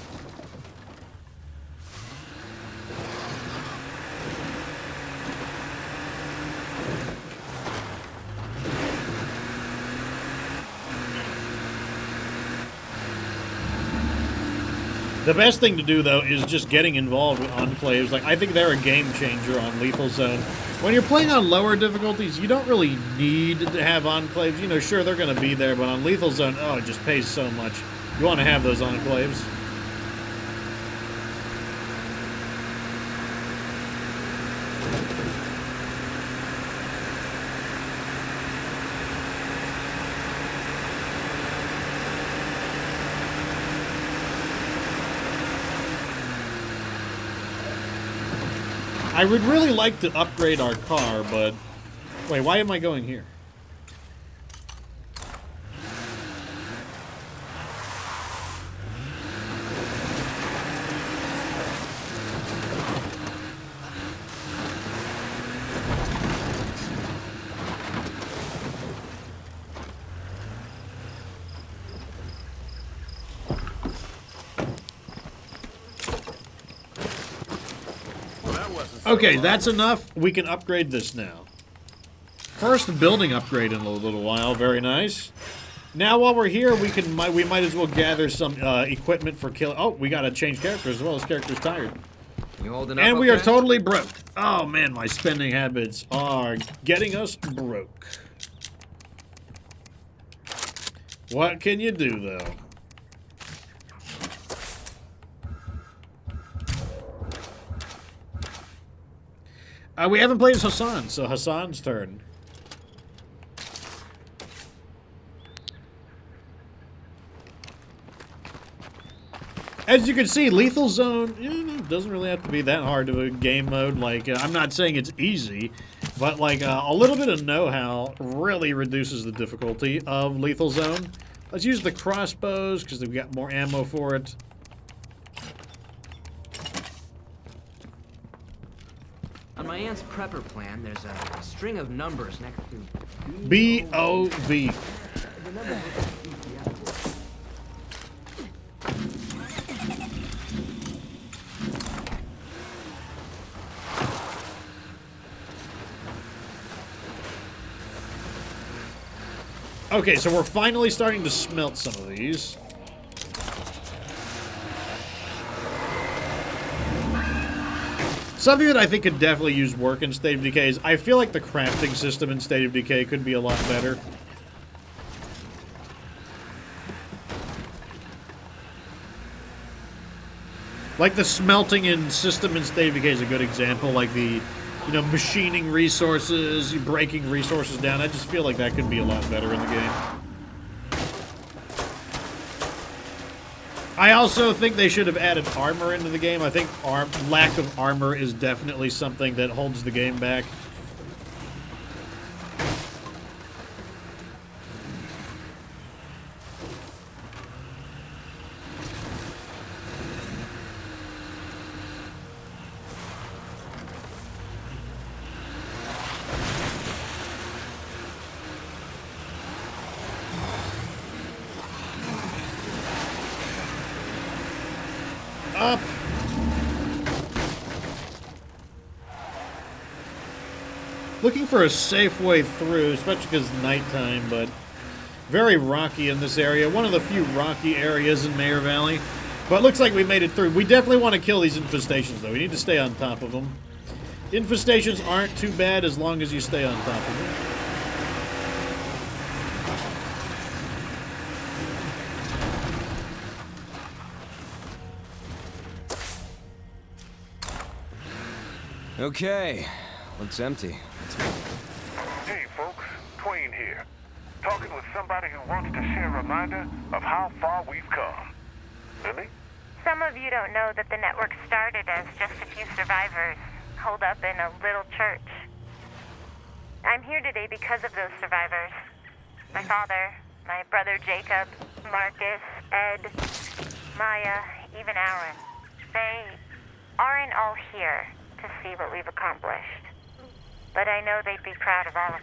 The best thing to do, though, is just getting involved with Enclaves. Like, I think they're a game changer on Lethal Zone. When you're playing on lower difficulties, you don't really need to have Enclaves. You know, sure, they're going to be there, but on Lethal Zone, oh, it just pays so much. You want to have those Enclaves. I would really like to upgrade our car, but... Wait, why am I going here? Okay, that's enough. We can upgrade this now. First building upgrade in a little while. Very nice. Now, while we're here, we might as well gather some equipment for killing. Oh, we gotta change characters as well. This character's tired. You holding up? And we are okay? totally broke. Oh man, my spending habits are getting us broke. What can you do, though? We haven't played as Hassan, so Hassan's turn. As you can see, Lethal Zone doesn't really have to be that hard of a game mode. Like, I'm not saying it's easy, but like a little bit of know-how really reduces the difficulty of Lethal Zone. Let's use the crossbows because they've got more ammo for it. On my aunt's prepper plan, there's a string of numbers next to BOV. the number. Okay, so we're finally starting to smelt some of these. Something that I think could definitely use work in State of Decay is I feel like the crafting system in State of Decay could be a lot better. Like the smelting in system in State of Decay is a good example. Like the, machining resources, breaking resources down. I just feel like that could be a lot better in the game. I also think they should have added armor into the game. I think lack of armor is definitely something that holds the game back. Up. Looking for a safe way through, especially because it's nighttime, but very rocky in this area. One of the few rocky areas in Mayor Valley. But it looks like we made it through. We definitely want to kill these infestations, though. We need to stay on top of them. Infestations aren't too bad as long as you stay on top of them. Okay, looks empty. Hey, folks. Twain here. Talking with somebody who wants to share a reminder of how far we've come. Lily? Some of you don't know that the network started as just a few survivors holed up in a little church. I'm here today because of those survivors. My father, my brother Jacob, Marcus, Ed, Maya, even Alan. They aren't all here to see what we've accomplished. But I know they'd be proud of all of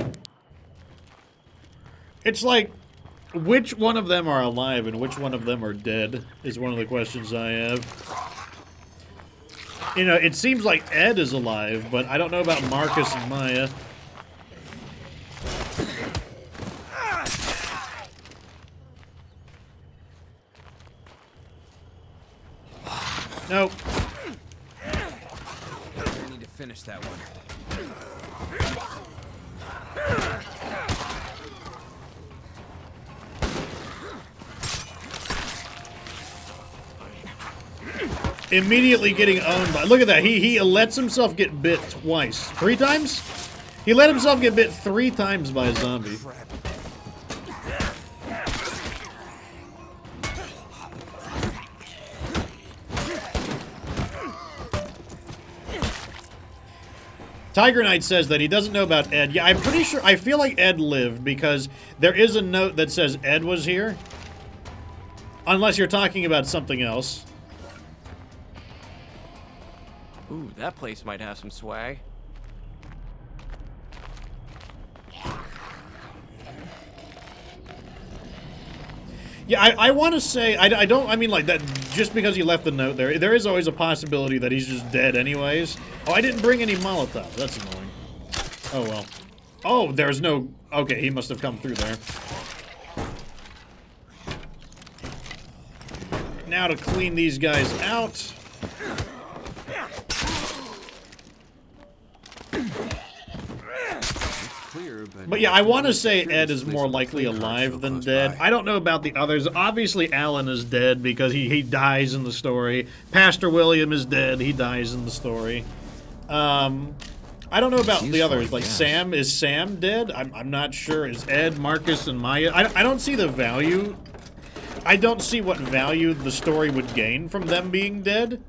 you. It's like, which one of them are alive and which one of them are dead is one of the questions I have. It seems like Ed is alive, but I don't know about Marcus and Maya. Nope. I need to finish that one. Immediately getting owned by... Look at that. He lets himself get bit twice. 3 times? He let himself get bit 3 times by a zombie. Tiger Knight says that he doesn't know about Ed. Yeah, I'm pretty sure... I feel like Ed lived because there is a note that says Ed was here. Unless you're talking about something else. Ooh, that place might have some swag. Yeah, I want to say... I don't... I mean, like, that just because he left the note there, there is always a possibility that he's just dead anyways. Oh, I didn't bring any Molotovs. That's annoying. Oh, well. Oh, there's no... Okay, he must have come through there. Now to clean these guys out. But yeah, I want to say Ed is more likely alive than dead. I don't know about the others. Obviously, Alan is dead because he dies in the story. Pastor William is dead. He dies in the story. I don't know about the others. Like, Sam, is Sam dead? I'm not sure. Is Ed, Marcus, and Maya? I don't see the value. I don't see what value the story would gain from them being dead.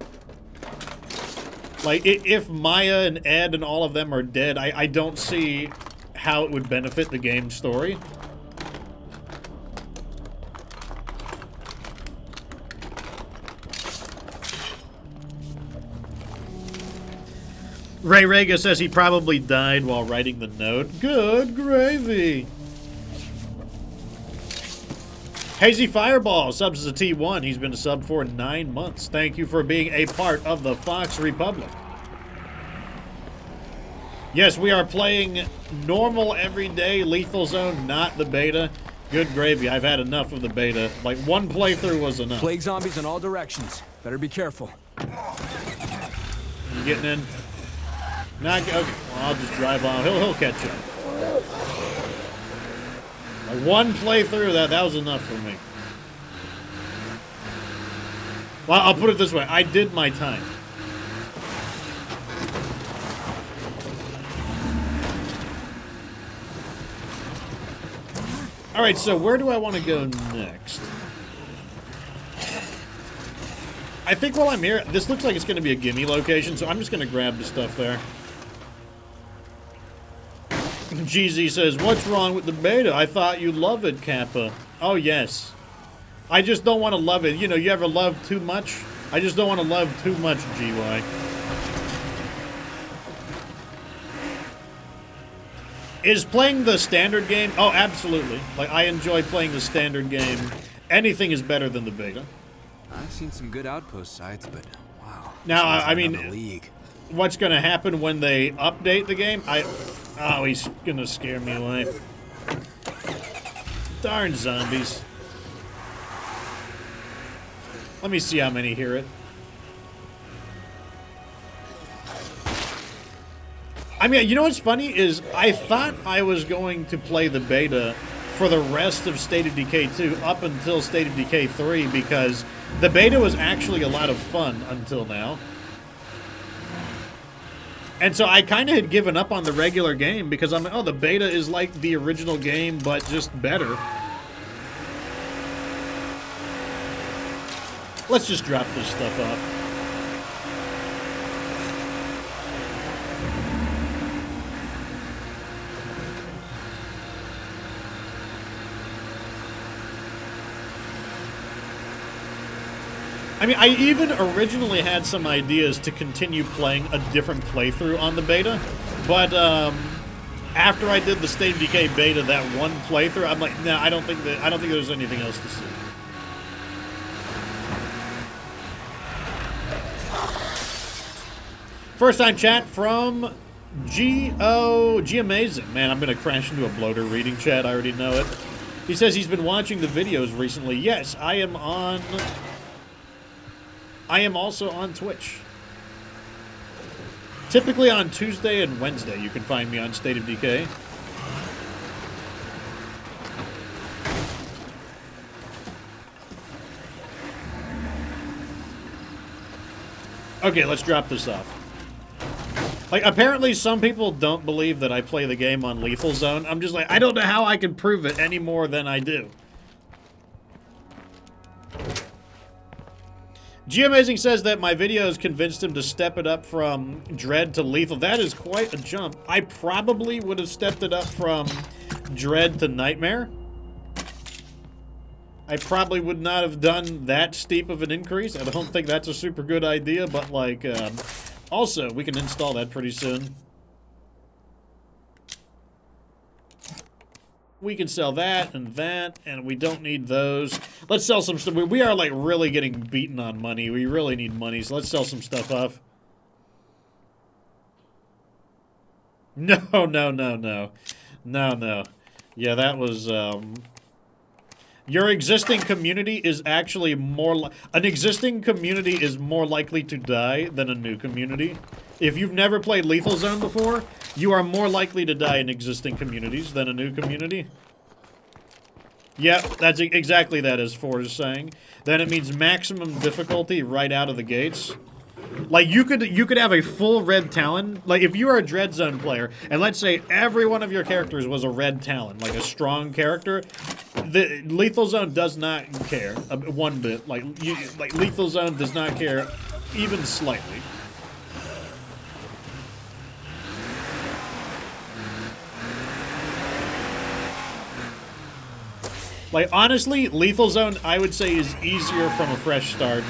Like, if Maya and Ed and all of them are dead, I don't see how it would benefit the game story. Ray Rega says he probably died while writing the note. Good gravy. Hazy Fireball subs as a T1. He's been a sub for 9 months. Thank you for being a part of the Fox Republic. Yes, we are playing normal everyday Lethal Zone, not the beta. Good gravy. I've had enough of the beta. Like, one playthrough was enough. Plague zombies in all directions. Better be careful. You getting in? Not okay. Well, I'll just drive on. He'll catch up. Like, one playthrough, that was enough for me. Well, I'll put it this way. I did my time. Alright, so where do I want to go next? I think while I'm here, this looks like it's going to be a gimme location, so I'm just going to grab the stuff there. GZ says, what's wrong with the beta? I thought you love it, Kappa. Oh, yes. I just don't want to love it. You know, you ever love too much? I just don't want to love too much, GY. Is playing the standard game? Oh, absolutely. Like, I enjoy playing the standard game. Anything is better than the beta. I've seen some good outpost sites, but wow. Now, I mean, what's going to happen when they update the game? Oh, he's going to scare me away. Darn zombies. Let me see how many hear it. I mean, you know what's funny is I thought I was going to play the beta for the rest of State of Decay 2 up until State of Decay 3 because the beta was actually a lot of fun until now. And so I kind of had given up on the regular game because I'm like, oh, the beta is like the original game, but just better. Let's just drop this stuff off. I mean, I even originally had some ideas to continue playing a different playthrough on the beta, but after I did the State of Decay beta, that one playthrough, I'm like, nah, I don't think there's anything else to see. First time chat from G Amazing. Man, I'm gonna crash into a bloater reading chat. I already know it. He says he's been watching the videos recently. Yes, I am also on Twitch. Typically on Tuesday and Wednesday, you can find me on State of Decay. Okay, let's drop this off. Like, apparently some people don't believe that I play the game on Lethal Zone. I'm just like, I don't know how I can prove it any more than I do. G-Amazing says that my videos convinced him to step it up from Dread to Lethal. That is quite a jump. I probably would have stepped it up from Dread to Nightmare. I probably would not have done that steep of an increase. I don't think that's a super good idea, but like, also, we can install that pretty soon. We can sell that, and we don't need those. Let's sell some stuff. We are, like, really getting beaten on money. We really need money, so let's sell some stuff off. No, no, no, no. No, no. Yeah, that was, Your existing community is actually more an existing community is more likely to die than a new community. If you've never played Lethal Zone before, you are more likely to die in existing communities than a new community. Yeah, that's exactly that, as Ford is saying. Then it means maximum difficulty right out of the gates. Like, you could have a full red Talon. Like, if you are a Dread Zone player, and let's say every one of your characters was a red Talon, like a strong character, the Lethal Zone does not care one bit. Like, Lethal Zone does not care even slightly. Like, honestly, Lethal Zone, I would say, is easier from a fresh start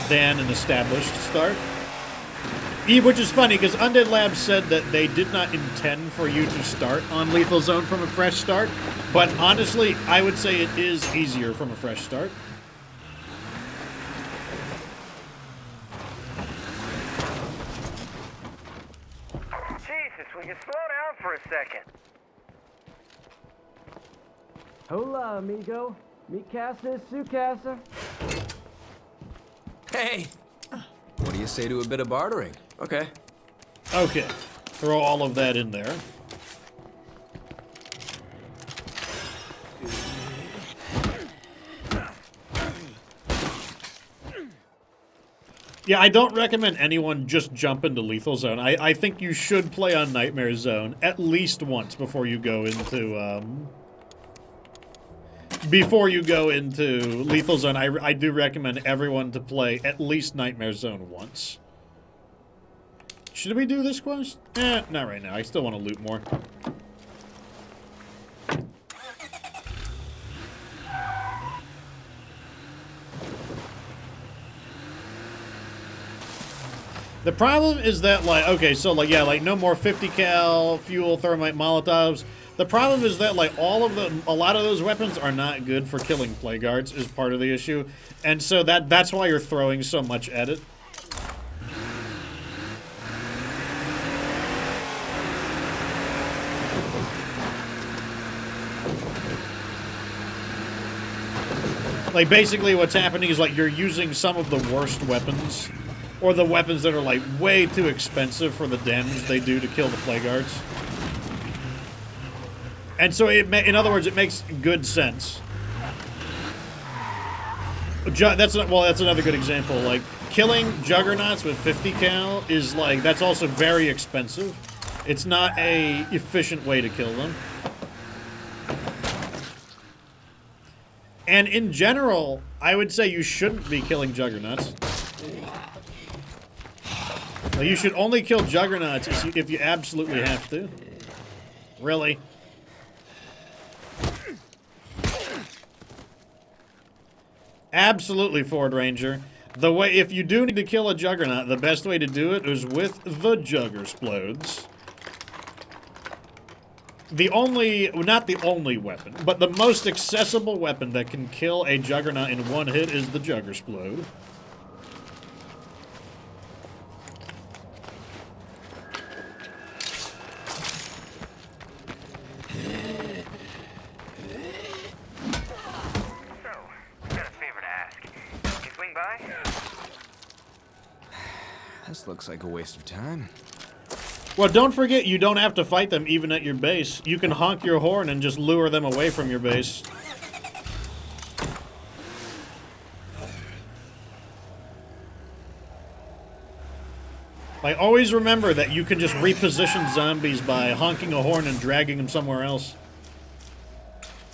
than an established start. Which is funny, because Undead Labs said that they did not intend for you to start on Lethal Zone from a fresh start. But honestly, I would say it is easier from a fresh start. Jesus, will you slow down for a second? Hola, amigo. Mi casa es su casa. Hey! What do you say to a bit of bartering? Okay. Okay. Throw all of that in there. Yeah, I don't recommend anyone just jump into Lethal Zone. I think you should play on Nightmare Zone at least once before you go into, Lethal Zone. I do recommend everyone to play at least Nightmare Zone once. Should we do this quest? Not right now. I still want to loot more. The problem is that, like, okay, so, like, yeah, like, no more 50 cal, fuel, thermite, Molotovs. The problem is that, like, a lot of those weapons are not good for killing Plague Guards is part of the issue. And so that's why you're throwing so much at it. Like, basically what's happening is, like, you're using some of the worst weapons, or the weapons that are, like, way too expensive for the damage they do to kill the Plague Guards. And so, in other words, it makes good sense. That's another good example. Like, killing Juggernauts with 50 cal is, like, that's also very expensive. It's not a efficient way to kill them. And in general, I would say you shouldn't be killing Juggernauts. Like, you should only kill Juggernauts if you absolutely have to. Really? Absolutely, Ford Ranger. If you do need to kill a Juggernaut, the best way to do it is with the Juggersplodes. Not the only weapon, but the most accessible weapon that can kill a Juggernaut in one hit is the Juggersplode. This looks like a waste of time. Well, don't forget, you don't have to fight them even at your base. You can honk your horn and just lure them away from your base. Like, always remember that you can just reposition zombies by honking a horn and dragging them somewhere else.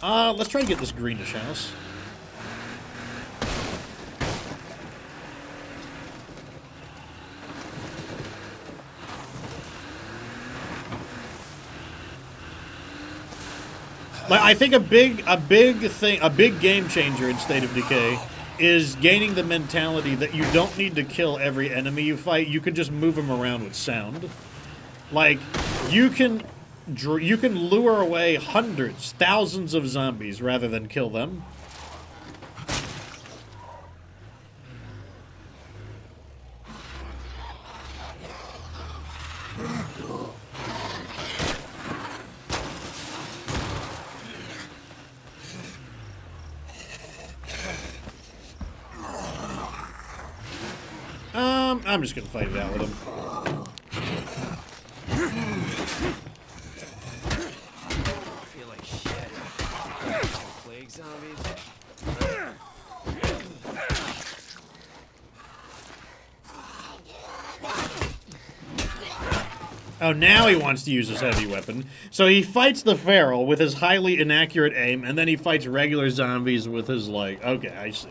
Let's try to get this greenish house. Like, I think a big game changer in State of Decay is gaining the mentality that you don't need to kill every enemy you fight. You can just move them around with sound. Like, you can you can lure away hundreds, thousands of zombies rather than kill them. I'm just gonna fight it out with him. I feel like shit. Plague zombies. Oh, now he wants to use his heavy weapon. So he fights the feral with his highly inaccurate aim, and then he fights regular zombies with his, like... Okay, I see.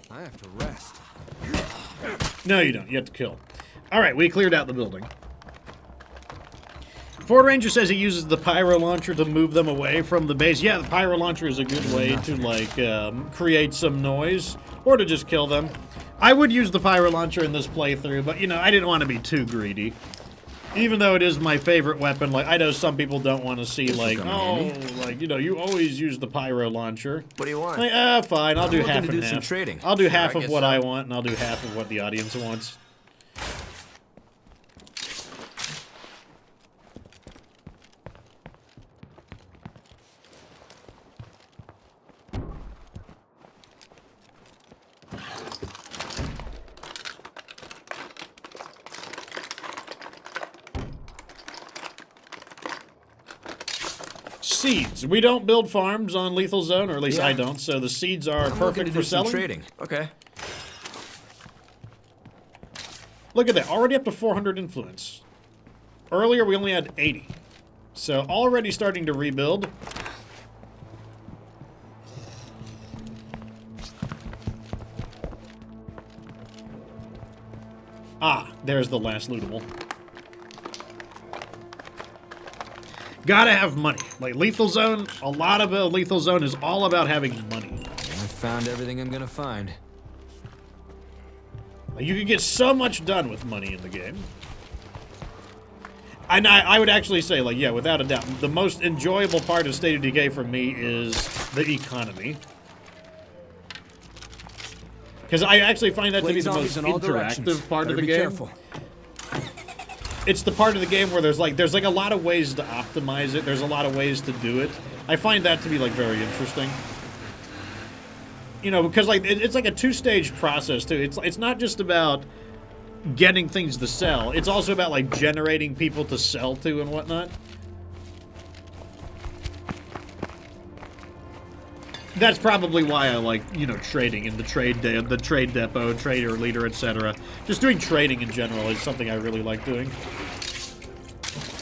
I have to rest. No, you don't. You have to kill. Alright, we cleared out the building. Ford Ranger says he uses the pyro launcher to move them away from the base. Yeah, the pyro launcher is a good way to, like, create some noise. Or to just kill them. I would use the pyro launcher in this playthrough, but, you know, I didn't want to be too greedy. Even though it is my favorite weapon, like, I know some people don't want to see, like, oh, like, you know, you always use the pyro launcher. What do you want? Like, fine, I'll do half and half. Some trading. I'll do half I of guess what so. I want, and I'll do half of what the audience wants. Seeds. We don't build farms on Lethal Zone, or at least I don't, so the seeds are perfect for selling. Trading. Okay. Look at that, already up to 400 influence. Earlier we only had 80. So already starting to rebuild. Ah, there's the last lootable. Gotta have money. Like, Lethal Zone, a lot of Lethal Zone is all about having money. I found everything I'm gonna find. Like, you can get so much done with money in the game. And I would actually say, like, yeah, without a doubt, the most enjoyable part of State of Decay for me is the economy. Because I actually find that to be the most interactive part of the game. Careful. It's the part of the game where there's like a lot of ways to optimize it. There's a lot of ways to do it. I find that to be, like, very interesting. You know, because, like, it's like a two-stage process too. It's not just about getting things to sell. It's also about, like, generating people to sell to and whatnot. That's probably why I like, you know, trading in the trade depot, trader leader, etc. Just doing trading in general is something I really like doing.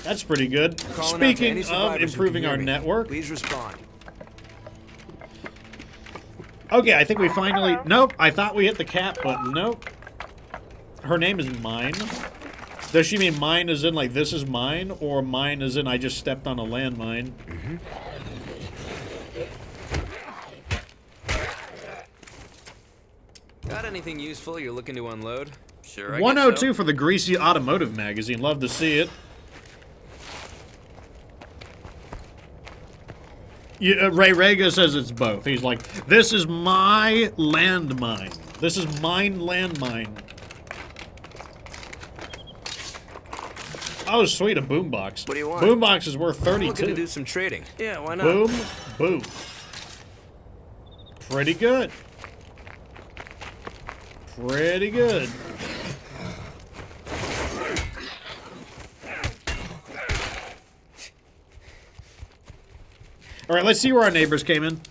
That's pretty good. Speaking of improving our network. Please respond. Okay, I think we finally... Nope, I thought we hit the cap, but nope. Her name is Mine. Does she mean mine as in, like, this is mine? Or mine as in I just stepped on a landmine? Mm-hmm. Got anything useful you're looking to unload? Sure, I 102 guess so. for the Greasy Automotive magazine. Love to see it. Ray Rega says it's both. He's like, this is my landmine. This is mine landmine. Oh, sweet, a boombox. What do you want? Boombox is worth 32. Looking to do some trading. Yeah, why not? Boom, boom. Pretty good. Pretty good. All right, let's see where our neighbors came in.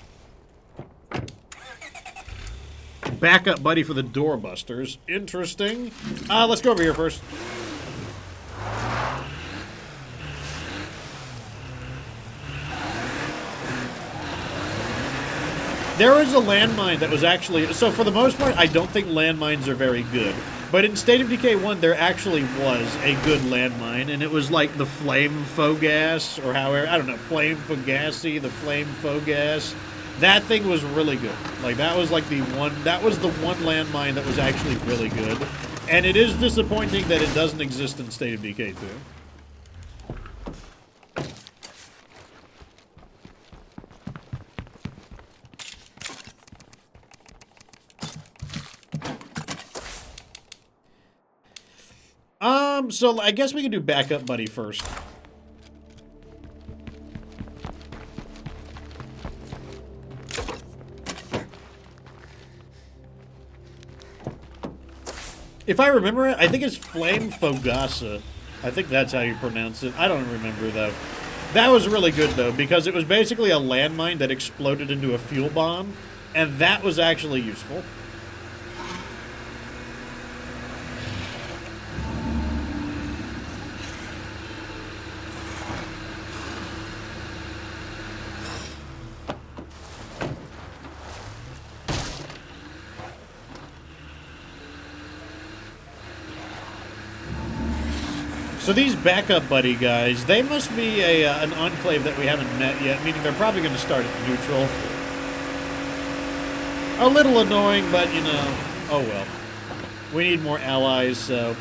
Backup buddy for the doorbusters. Interesting. Let's go over here first. There was a landmine that was actually... So for the most part, I don't think landmines are very good. But in State of Decay 1, there actually was a good landmine, and it was like the Flame Fogas, or however... I don't know, Flame Fogassi, the Flame Fogas. That thing was really good. Like, that was like the one... That was the one landmine that was actually really good. And it is disappointing that it doesn't exist in State of Decay 2. So I guess we can do Backup Buddy first. If I remember it, I think it's Flame Fogassa. I think that's how you pronounce it. I don't remember, though. That was really good, though, because it was basically a landmine that exploded into a fuel bomb, and that was actually useful. So these Backup Buddy guys, they must be an Enclave that we haven't met yet, meaning they're probably going to start at neutral. A little annoying, but, you know, oh well. We need more allies, so...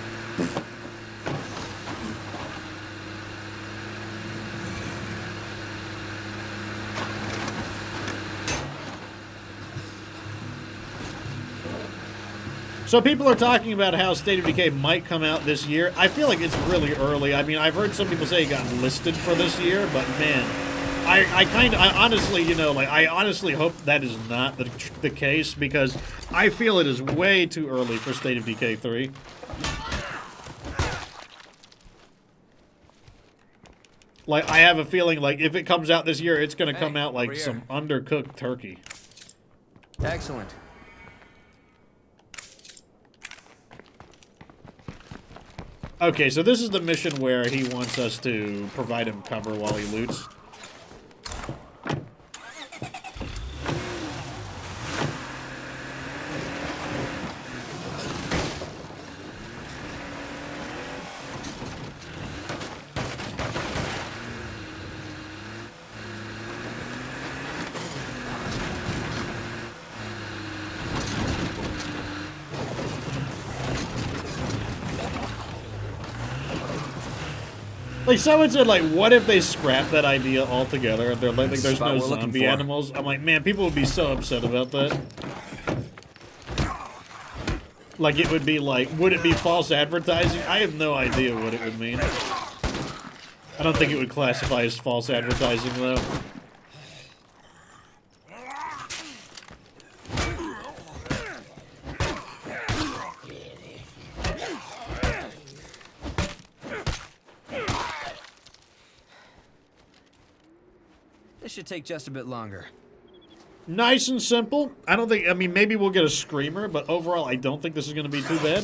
So people are talking about how State of Decay might come out this year. I feel like it's really early. I mean, I've heard some people say it got listed for this year, but man, I honestly, you know, like, I honestly hope that is not the case, because I feel it is way too early for State of Decay 3. Like, I have a feeling, like, if it comes out this year, it's going to come out like some undercooked turkey. Excellent. Okay, so this is the mission where he wants us to provide him cover while he loots. Like, someone said, like, what if they scrap that idea altogether and they're like, there's no zombie animals? I'm like, man, people would be so upset about that. Like, it would be like, would it be false advertising? I have no idea what it would mean. I don't think it would classify as false advertising, though. This should take just a bit longer. Nice and simple. I don't think, I mean, maybe we'll get a screamer, but overall, I don't think this is going to be too bad.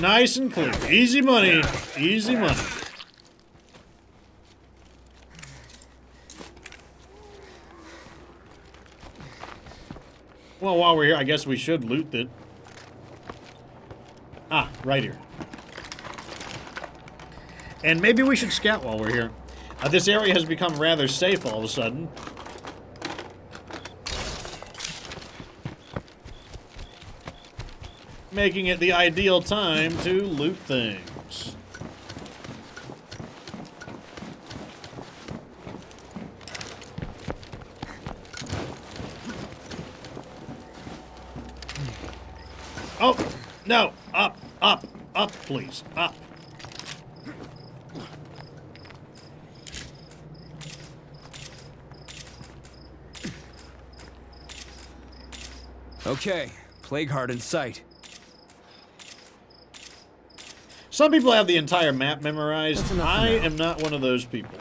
Nice and clean. Easy money. Easy money. Well, while we're here, I guess we should loot it. Ah, right here. And maybe we should scout while we're here. This area has become rather safe all of a sudden. Making it the ideal time to loot things. Oh, no, up, please, up. Okay, plague heart in sight. Some people have the entire map memorized. That's enough for I now. am not one of those people.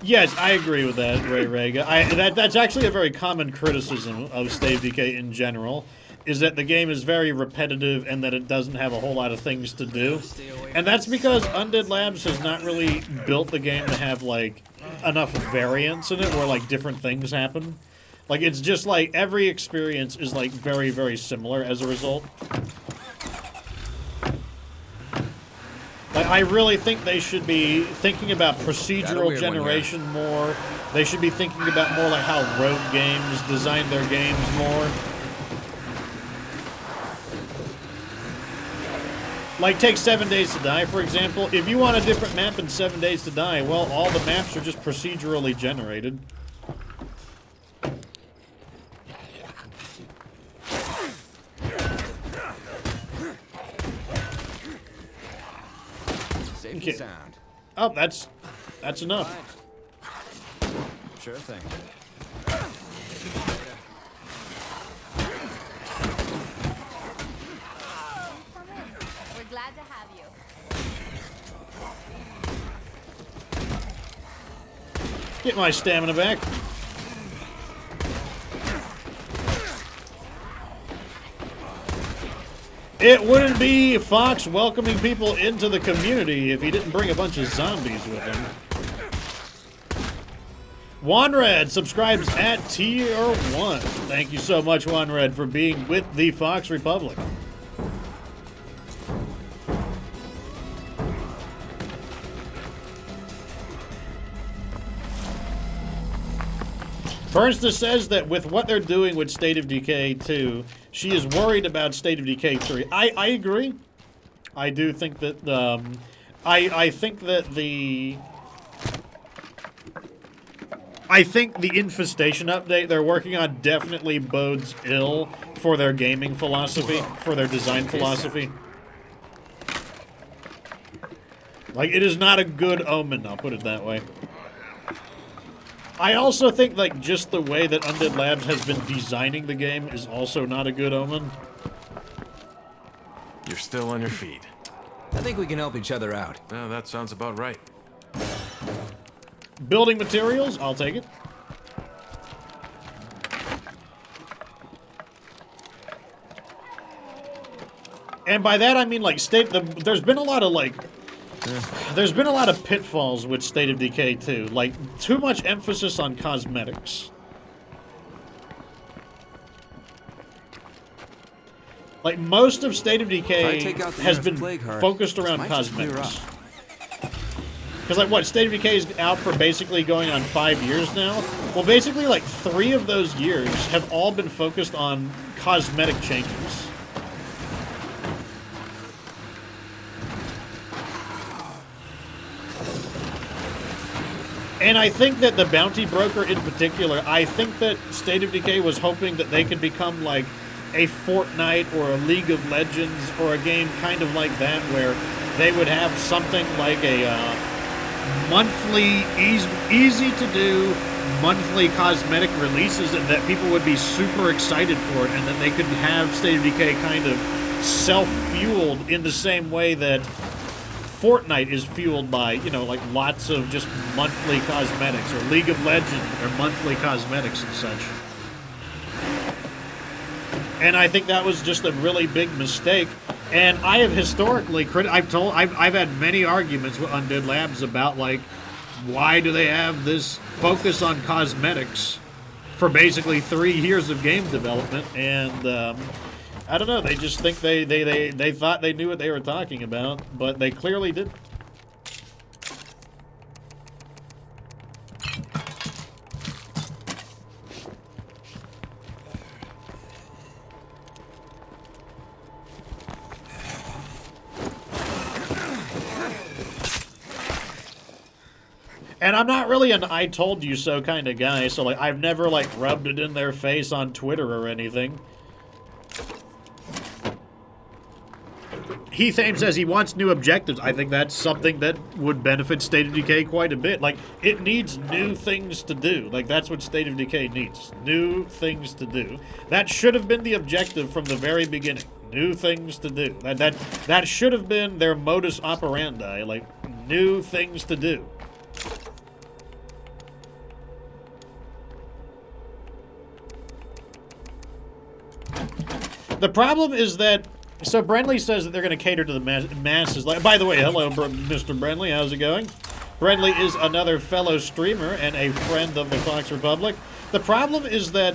Yes, I agree with that, Ray Rega. That's actually a very common criticism of State of Decay in general, is that the game is very repetitive and that it doesn't have a whole lot of things to do. And that's because Undead Labs has not really built the game to have, like, enough variance in it where, like, different things happen. Like, it's just, like, every experience is, like, very, very similar as a result. Like, I really think they should be thinking about procedural generation more. They should be thinking about more like how Rogue Games design their games more. Like, take 7 Days to Die, for example. If you want a different map in 7 Days to Die, well, all the maps are just procedurally generated. Safe and sound. Oh, that's enough. Sure thing. We're glad to have you. Get my stamina back. It wouldn't be Fox welcoming people into the community if he didn't bring a bunch of zombies with him. Wanred subscribes at tier 1. Thank you so much, Wanred, for being with the Fox Republic. Bernsta says that with what they're doing with State of Decay 2, she is worried about State of Decay 3. I agree. I do think that, I think that the infestation update they're working on definitely bodes ill for their gaming philosophy, for their design philosophy. Like, it is not a good omen, I'll put it that way. I also think, like, just the way that Undead Labs has been designing the game is also not a good omen. You're still on your feet. I think we can help each other out. Well, that sounds about right. Building materials, I'll take it. And by that I mean, like, there's been a lot of, like, there's been a lot of pitfalls with State of Decay 2. Like, too much emphasis on cosmetics. Like, most of State of Decay has been focused around cosmetics. Because, like, what, State of Decay is out for basically going on 5 years now? Well, basically, like, 3 of those years have all been focused on cosmetic changes. And I think that the Bounty Broker in particular, I think that State of Decay was hoping that they could become like a Fortnite or a League of Legends or a game kind of like that where they would have something like a monthly, easy to do, monthly cosmetic releases and that people would be super excited for it and that they could have State of Decay kind of self-fueled in the same way that Fortnite is fueled by, you know, like lots of just monthly cosmetics, or League of Legends or monthly cosmetics and such. And I think that was just a really big mistake. And I have historically, I've had many arguments with Undead Labs about, like, why do they have this focus on cosmetics for basically 3 years of game development? And, I don't know, they just think they thought they knew what they were talking about, but they clearly didn't. And I'm not really an I told you so kind of guy, so like I've never like rubbed it in their face on Twitter or anything. Heath Ames says he wants new objectives. I think that's something that would benefit State of Decay quite a bit. Like, it needs new things to do. Like, that's what State of Decay needs. New things to do. That should have been the objective from the very beginning. New things to do. That should have been their modus operandi. Like, new things to do. The problem is that, so Brenly says that they're going to cater to the masses. Like, by the way, hello, Mr. Brenly, how's it going? Brenly is another fellow streamer and a friend of the Fox Republic. The problem is that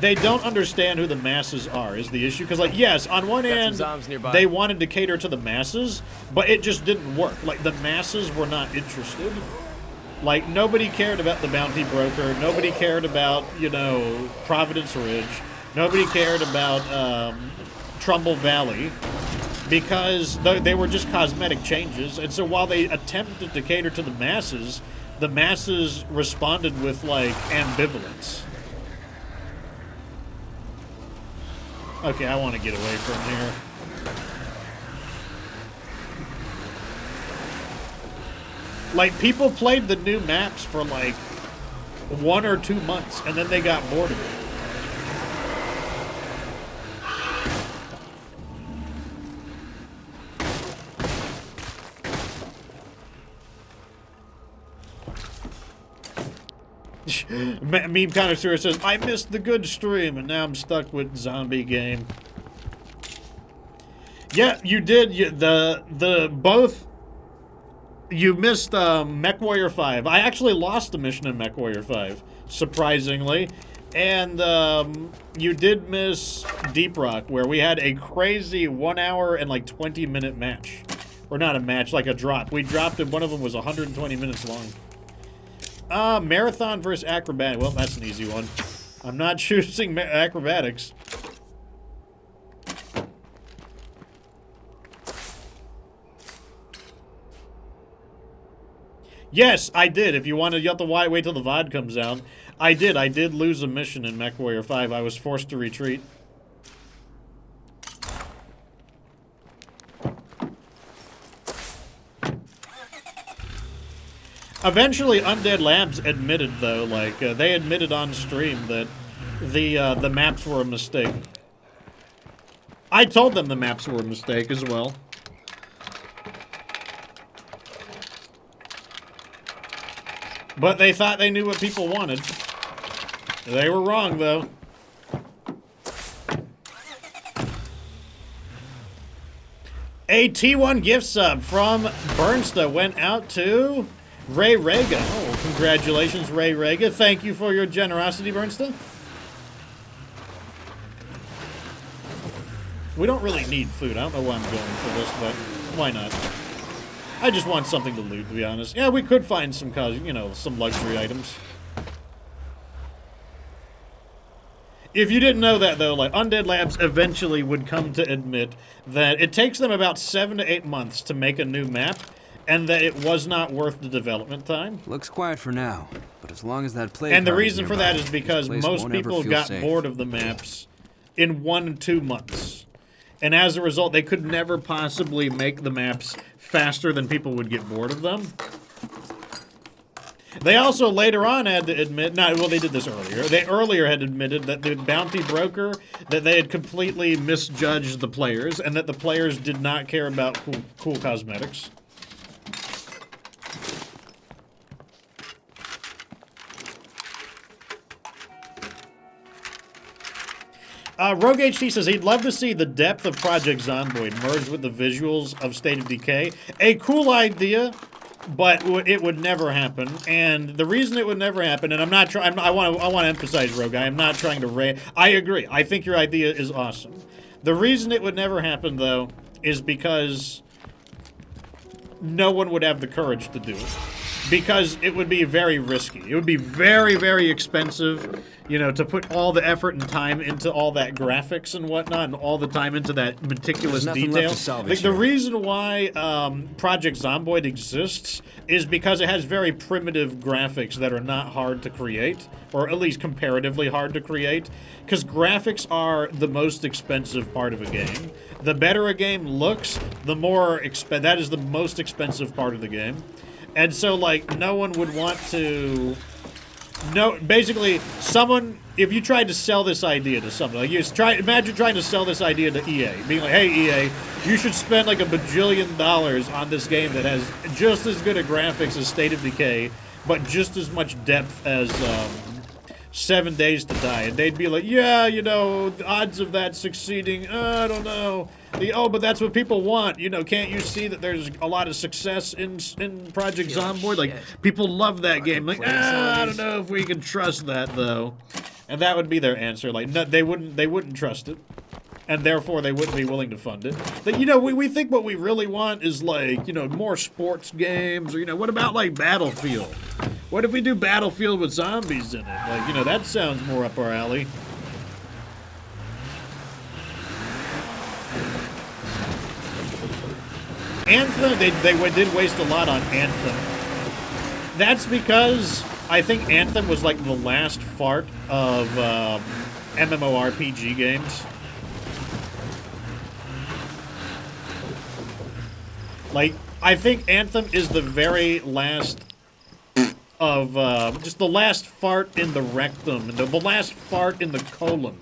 they don't understand who the masses are, is the issue. Because, like, yes, on one hand, they wanted to cater to the masses, but it just didn't work. Like, the masses were not interested. Like, nobody cared about the Bounty Broker. Nobody cared about, you know, Providence Ridge. Nobody cared about Trumbull Valley because they were just cosmetic changes. And so while they attempted to cater to the masses responded with, like, ambivalence. Okay, I want to get away from here. Like, people played the new maps for, like, 1 or 2 months, and then they got bored of it. Meme Connoisseur says, I missed the good stream, and now I'm stuck with zombie game. Yeah, you did. You missed Mech Warrior 5. I actually lost a mission in Mech Warrior 5, surprisingly. And you did miss Deep Rock, where we had a crazy 1 hour and like 20-minute match. Or not a match, like a drop. We dropped it, one of them was 120 minutes long. Marathon versus acrobatic. Well, that's an easy one. I'm not choosing acrobatics. Yes, I did. If you want to, you have to wait till the VOD comes out. I did lose a mission in Mech Warrior 5. I was forced to retreat. Eventually, Undead Labs admitted, though, like, they admitted on stream that the maps were a mistake. I told them the maps were a mistake as well. But they thought they knew what people wanted. They were wrong, though. A T1 gift sub from Bernsta went out to Ray Rega. Oh, congratulations, Ray Rega. Thank you for your generosity, Bernsta. We don't really need food. I don't know why I'm going for this, but why not? I just want something to loot, to be honest. Yeah, we could find some, you know, some luxury items. If you didn't know that, though, like, Undead Labs eventually would come to admit that it takes them about 7 to 8 months to make a new map, and that it was not worth the development time. Looks quiet for now, but as long as that play. And the reason for that is because most people got bored of the maps in 1 to 2 months. And as a result, they could never possibly make the maps faster than people would get bored of them. They also later on had to admit, well, they did this earlier. They earlier had admitted that the Bounty Broker, that they had completely misjudged the players, and that the players did not care about cool cosmetics. Rogue HT says he'd love to see the depth of Project Zomboid merged with the visuals of State of Decay. A cool idea, but it would never happen. And the reason it would never happen, and I'm not trying. I want to emphasize, Rogue. I am not trying to. I agree. I think your idea is awesome. The reason it would never happen, though, is because no one would have the courage to do it. because it would be very risky. It would be very, very expensive, you know, to put all the effort and time into all that graphics and whatnot, and all the time into that meticulous There's nothing detail. left to salvage Like, the here. reason why Project Zomboid exists is because it has very primitive graphics that are not hard to create, or at least comparatively hard to create, because graphics are the most expensive part of a game. The better a game looks, the more that is the most expensive part of the game. And so, like, no one would want to... No, basically, someone... If you tried to sell this idea to someone, like, imagine trying to sell this idea to EA. Being like, hey, EA, you should spend, like, $1 bajillion on this game that has just as good a graphics as State of Decay, but just as much depth as, 7 Days to Die. And they'd be like, yeah, you know, the odds of that succeeding, I don't know. Oh, but that's what people want. You know, can't you see that there's a lot of success in Project Zomboid? Like, people love that game. Like, I don't know if we can trust that, though. And that would be their answer. Like, no, they wouldn't trust it. And therefore, they wouldn't be willing to fund it. But, you know, we think what we really want is, like, you know, more sports games. Or, you know, what about, like, Battlefield? What if we do Battlefield with zombies in it? Like, you know, that sounds more up our alley. Anthem, they did waste a lot on Anthem. That's because I think Anthem was like the last fart of MMORPG games. Like, I think Anthem is the very last of, just the last fart in the rectum, the last fart in the colon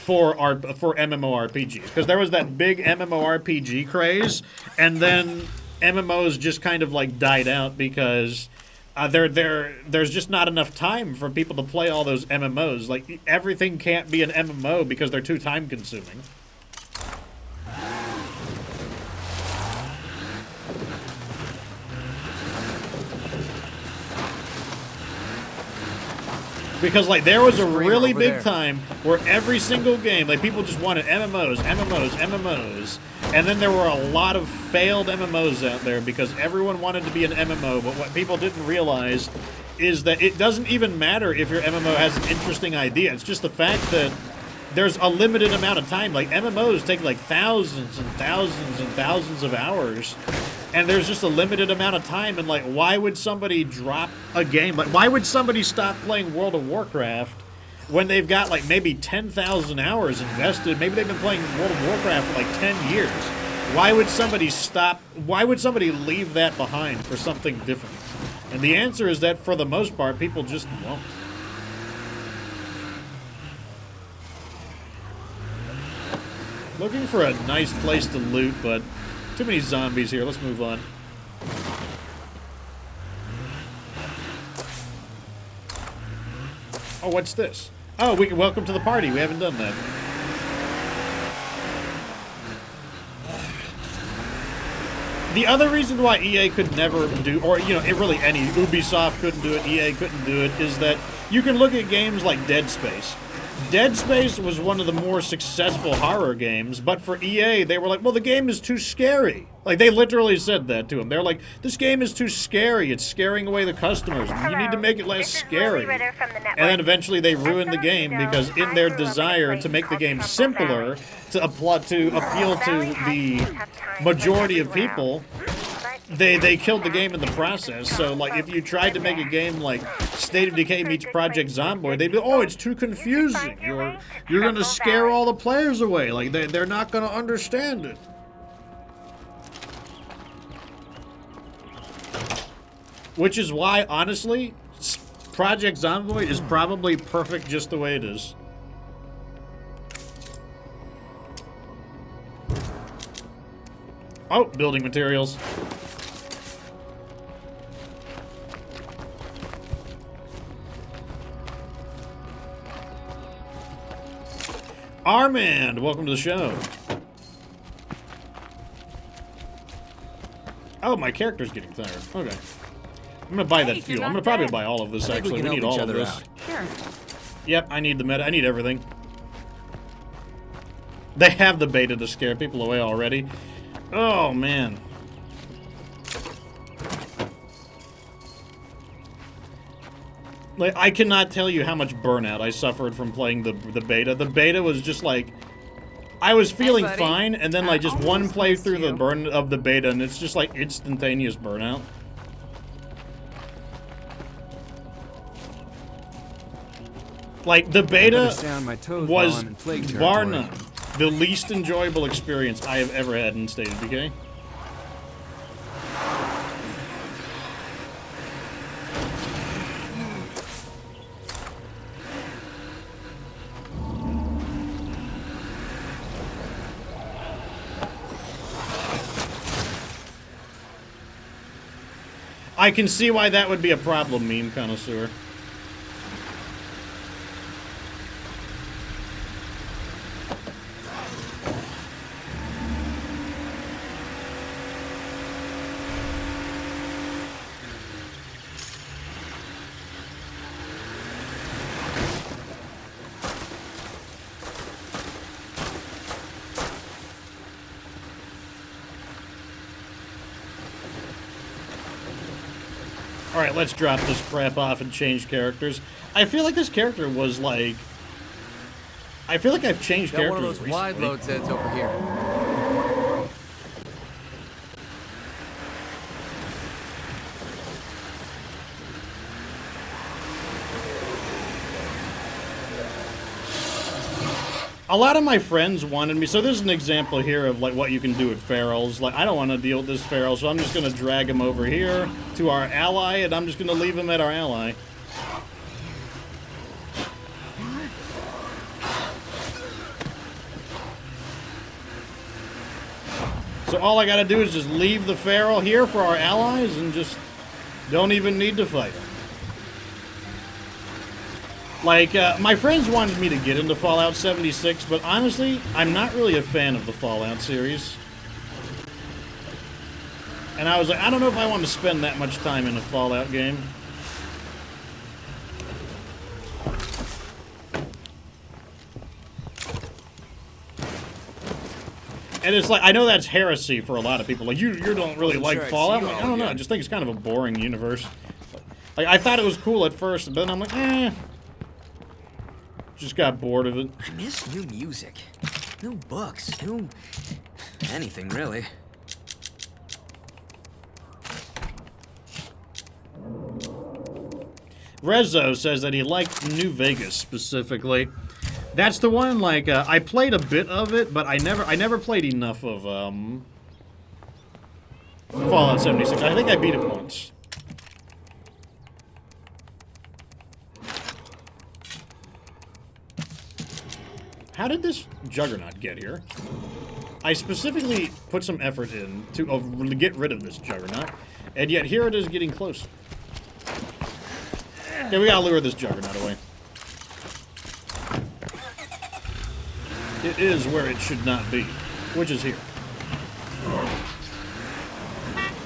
for MMORPGs, because there was that big MMORPG craze, and then MMOs just kind of like died out because there's just not enough time for people to play all those MMOs. Like, everything can't be an MMO because they're too time consuming. Because, like, there was a really big time where every single game, like, people just wanted MMOs, and then there were a lot of failed MMOs out there because everyone wanted to be an MMO, but what people didn't realize is that it doesn't even matter if your MMO has an interesting idea. It's just the fact that there's a limited amount of time. Like, MMOs take, like, thousands and thousands and thousands of hours, and there's just a limited amount of time, and, like, why would somebody drop a game? Like, why would somebody stop playing World of Warcraft when they've got, like, maybe 10,000 hours invested? Maybe they've been playing World of Warcraft for, like, 10 years. Why would somebody stop? Why would somebody leave that behind for something different? And the answer is that, for the most part, people just won't. Looking for a nice place to loot, but too many zombies here. Let's move on. Oh, what's this? Oh, welcome to the party. We haven't done that. The other reason why EA could never do, or, you know, Ubisoft couldn't do it, EA couldn't do it, is that you can look at games like Dead Space. Dead Space was one of the more successful horror games, but for EA, they were like, well, the game is too scary. Like, they literally said that to him. They're like, this game is too scary. It's scaring away the customers. You need to make it less scary. And then eventually they ruined the game because in their desire to make the game simpler, to appeal to the majority of people, they killed the game in the process. So, like, if you tried to make a game like State of Decay meets Project Zomboid, they'd be, oh, it's too confusing. You're gonna scare all the players away. Like, they're not gonna understand it. Which is why, honestly, Project Zomboid is probably perfect just the way it is. Oh, building materials. Armand, welcome to the show. Oh, my character's getting tired. Okay. I'm gonna buy that fuel. I'm gonna probably buy all of this, actually. We need all of this. Sure. Yep, I need the meta. I need everything. They have the beta to scare people away already. Oh, man. Like, I cannot tell you how much burnout I suffered from playing the beta. The beta was just like, I was feeling fine, and then like just one playthrough of the beta, and it's just like instantaneous burnout. Like, the beta was, bar none, the least enjoyable experience I have ever had in State of Decay. I can see why that would be a problem, meme connoisseur. Alright, let's drop this crap off and change characters. I feel like this character was like... I feel like I've changed characters one of those wide loads heads over here. A lot of my friends wanted me, so there's an example here of like what you can do with ferals. Like, I don't want to deal with this feral, so I'm just going to drag him over here to our ally, and I'm just going to leave him at our ally. So all I got to do is just leave the feral here for our allies and just don't even need to fight him. Like, my friends wanted me to get into Fallout 76, but honestly, I'm not really a fan of the Fallout series. And I was like, I don't know if I want to spend that much time in a Fallout game. And it's like, I know that's heresy for a lot of people. Like, you don't really like Fallout? Like, I don't know, I just think it's kind of a boring universe. Like, I thought it was cool at first, but then I'm like, eh. Just got bored of it. I miss new music, new books, new anything really. Rezzo says that he liked New Vegas specifically. That's the one. Like, I played a bit of it, but I never played enough of Fallout 76. I think I beat it once. How did this Juggernaut get here? I specifically put some effort in to get rid of this Juggernaut, and yet here it is getting closer. Okay, we gotta lure this Juggernaut away. It is where it should not be, which is here.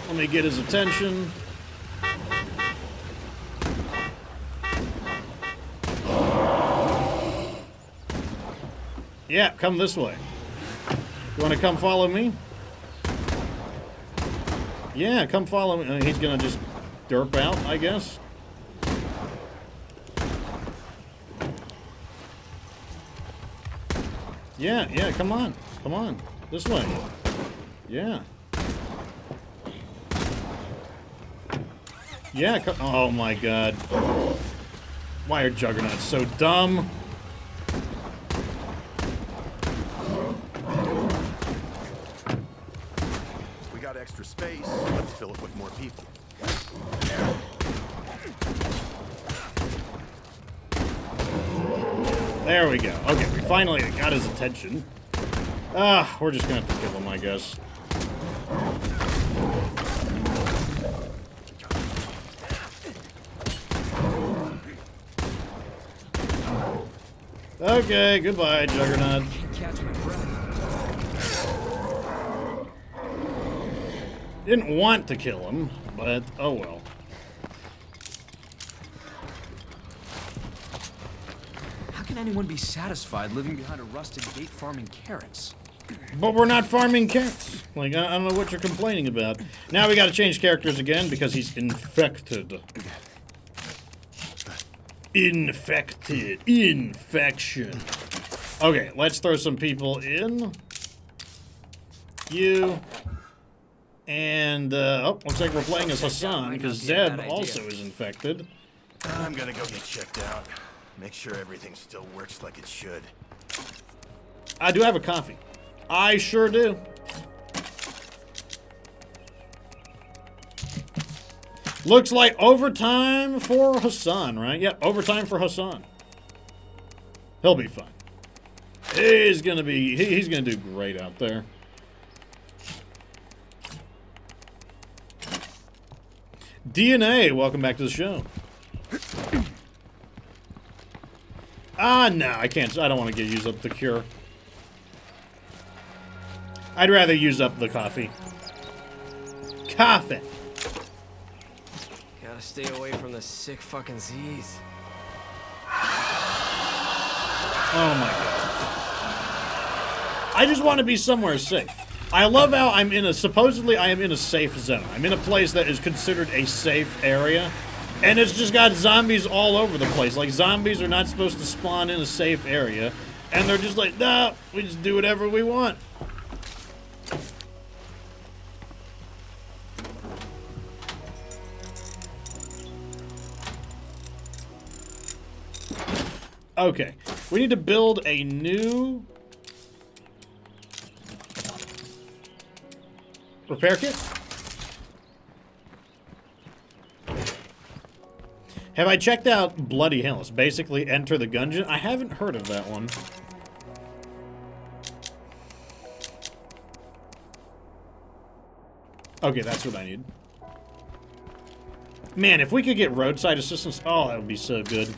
Let me get his attention. Yeah, come this way. You want to come follow me? Yeah, come follow me. He's gonna just derp out, I guess. Yeah, come on. Come on. This way. Yeah. Yeah, oh my god. Why are Juggernauts so dumb? We got extra space. Let's fill it with more people. There we go. Okay, we finally got his attention. We're just gonna have to kill him, I guess. Okay, goodbye, Juggernaut. Didn't want to kill him, but oh well. How can anyone be satisfied living behind a rusted gate farming carrots? But we're not farming carrots. Like, I don't know what you're complaining about. Now we gotta change characters again because he's infected. Infected. Infection. Okay, let's throw some people in. You. And, oh, looks like we're playing as Hassan, because Zeb also is infected. I'm gonna go get checked out. Make sure everything still works like it should. I do have a coffee. I sure do. Looks like overtime for Hassan, right? Yep, overtime for Hassan. He'll be fine. He's gonna do great out there. DNA, welcome back to the show. No, I can't. I don't want to use up the cure. I'd rather use up the coffee. Coffee. Gotta stay away from the sick fucking Z's. Oh my god. I just want to be somewhere safe. I love how I'm in a, supposedly I am in a safe zone. I'm in a place that is considered a safe area. And it's just got zombies all over the place. Like, zombies are not supposed to spawn in a safe area. And they're just like, nah, we just do whatever we want. Okay, we need to build a new repair kit. Have I checked out Bloody Hell? It's basically Enter the Gungeon. I haven't heard of that one. Okay, that's what I need. Man, if we could get roadside assistance, oh, that would be so good.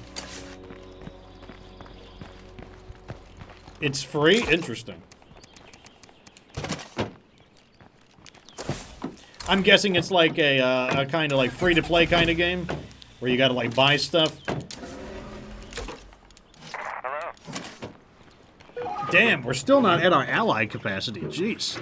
It's free? Interesting. I'm guessing it's like a kind of like free-to-play kind of game, where you gotta like buy stuff. Hello? Damn, we're still not at our ally capacity. Jeez.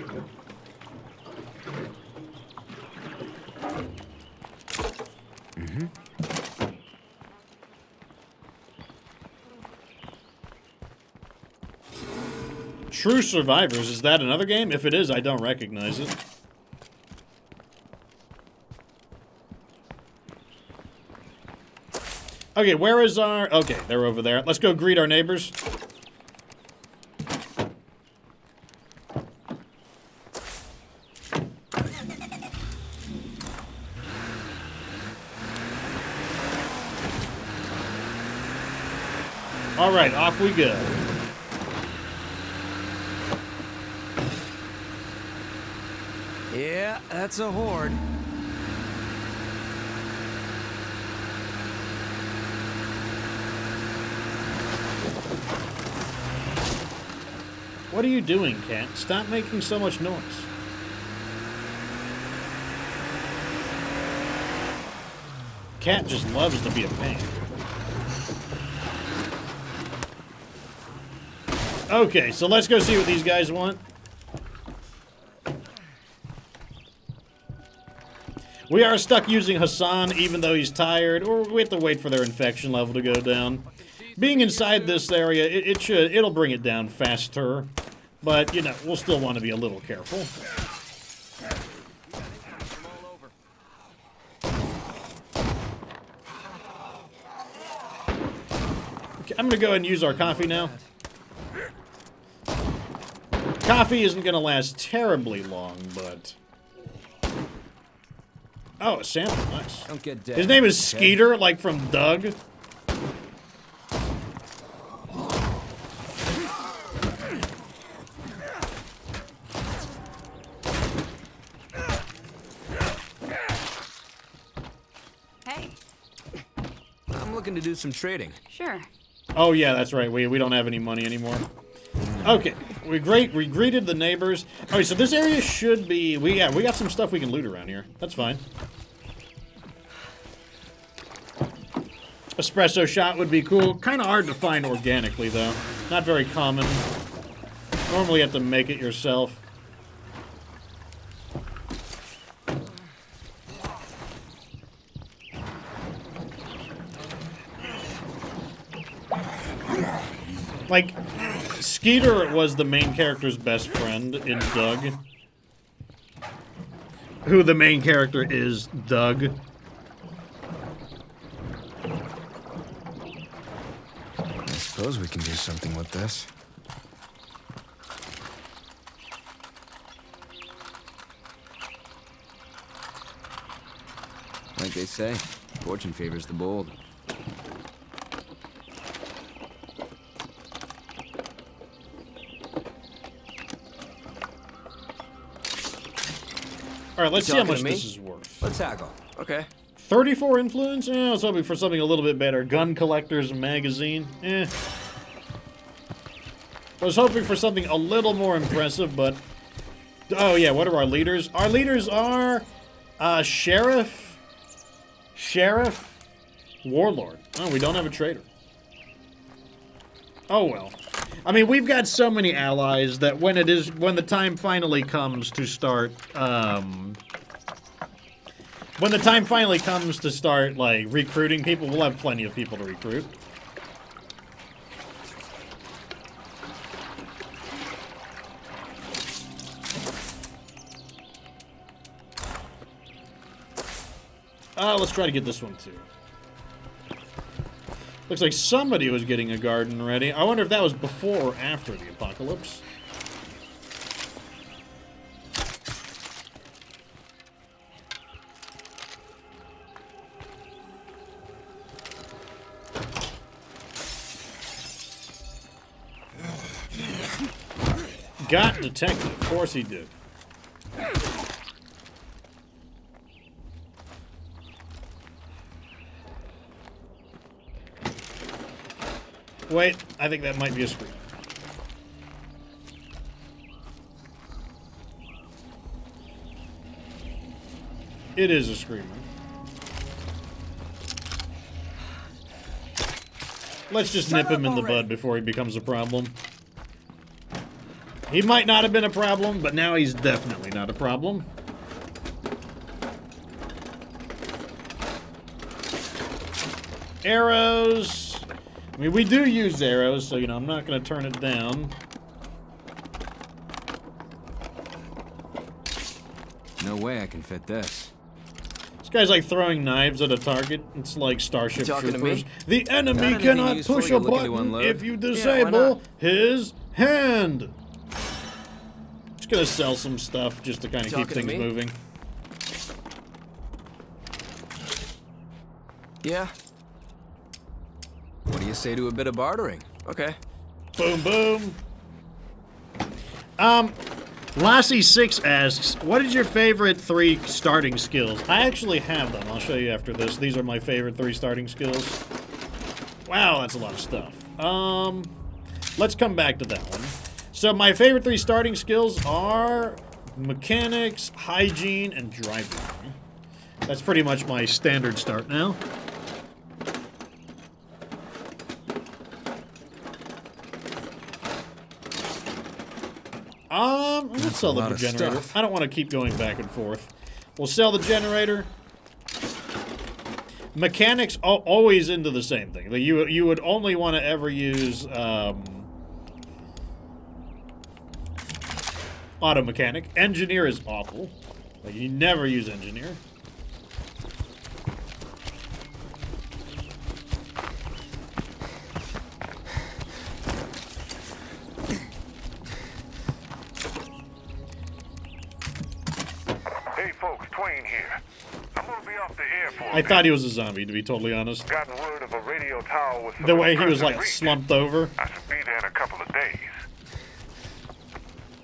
True Survivors, is that another game? If it is, I don't recognize it. Okay, where is our... Okay, they're over there. Let's go greet our neighbors. All right, off we go. Yeah, that's a horde. What are you doing, Cat? Stop making so much noise. Cat just loves to be a pain. Okay, so let's go see what these guys want. We are stuck using Hassan even though he's tired, or we have to wait for their infection level to go down. Being inside this area, it'll bring it down faster. But, you know, we'll still want to be a little careful. Okay, I'm going to go ahead and use our coffee now. Coffee isn't going to last terribly long, but... Oh, a sample, nice. Don't get dead. His name is Skeeter, like from Doug. Hey. I'm looking to do some trading. Sure. Oh yeah, that's right. We don't have any money anymore. Okay, we greeted the neighbors. Alright, so this area should be... we got some stuff we can loot around here. That's fine. Espresso shot would be cool. Kind of hard to find organically, though. Not very common. Normally you have to make it yourself. Like, Skeeter was the main character's best friend in Doug. Who the main character is, Doug. I suppose we can do something with this. Like they say, fortune favors the bold. Alright, let's see how much this is worth. Let's haggle. Okay. 34 influence? Yeah, I was hoping for something a little bit better. Gun Collector's Magazine? I was hoping for something a little more impressive, but... Oh yeah, what are our leaders? Our leaders are... Sheriff... Warlord. Oh, we don't have a traitor. Oh well. I mean, we've got so many allies that when the time finally comes to start, when the time finally comes to start, like, recruiting people, we'll have plenty of people to recruit. Let's try to get this one, too. Looks like somebody was getting a garden ready. I wonder if that was before or after the apocalypse. Got detected. Of course he did. Wait, I think that might be a screamer. It is a screamer. Let's just nip him in the bud before he becomes a problem. He might not have been a problem, but now he's definitely not a problem. Arrows. I mean, we do use arrows, so, you know, I'm not going to turn it down. No way I can fit this. This guy's like throwing knives at a target. It's like Starship talking Troopers. to me? The enemy anything cannot useful push a you're looking to button unload? if you Yeah, why disable not? his hand. Just gonna sell some stuff just to kind of keep Talking to things me? moving. Yeah. What do you say to a bit of bartering? Okay. Boom, boom. Lassie6 asks, what is your favorite 3 starting skills? I actually have them. I'll show you after this. These are my favorite 3 starting skills. Wow, that's a lot of stuff. Let's come back to that one. So my favorite 3 starting skills are mechanics, hygiene, and driving. That's pretty much my standard start now. Let's sell the generator. Stuff. I don't want to keep going back and forth. We'll sell the generator. Mechanics always into the same thing. Like you would only want to ever use auto mechanic. Engineer is awful. Like you never use engineer. Hey folks, Twain here. I'm gonna be off the air for a I thought he was a zombie, to be totally honest. Gotten word of a radio tower with some The way he was impressive like reach. slumped over. I should be there in a couple of days.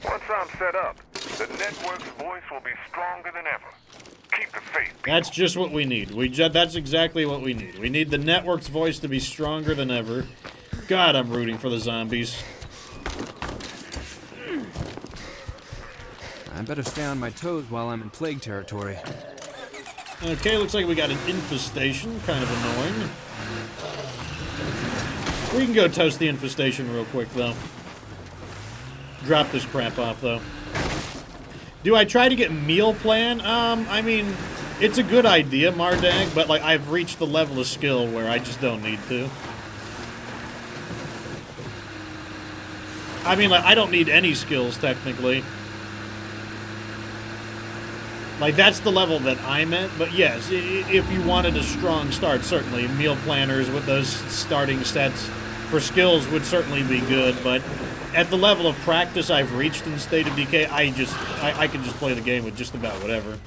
Once I'm set up, the network's voice will be stronger than ever. Keep the faith. That's just what we need. That's exactly what we need. We need the network's voice to be stronger than ever. God, I'm rooting for the zombies. I better stay on my toes while I'm in plague territory. Okay, looks like we got an infestation. Kind of annoying. We can go toast the infestation real quick, though. Drop this crap off, though. Do I try to get meal plan? I mean, it's a good idea, Mardag, but, like, I've reached the level of skill where I just don't need to. I mean, like, I don't need any skills, technically. Like, that's the level that I'm at. But yes, if you wanted a strong start, certainly. Meal planners with those starting sets for skills would certainly be good. But at the level of practice I've reached in State of Decay, I can just play the game with just about whatever.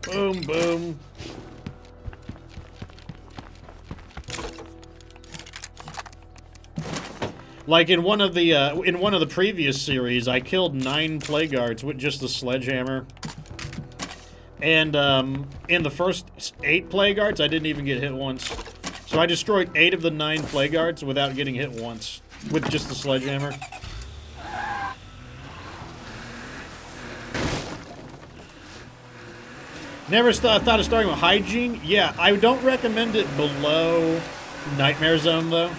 Boom, boom. Like in one of the previous series, I killed 9 plague guards with just the sledgehammer. And in the first 8 plague guards, I didn't even get hit once. So I destroyed 8 of the 9 plague guards without getting hit once with just the sledgehammer. Never thought of starting with hygiene. Yeah, I don't recommend it below Nightmare Zone, though.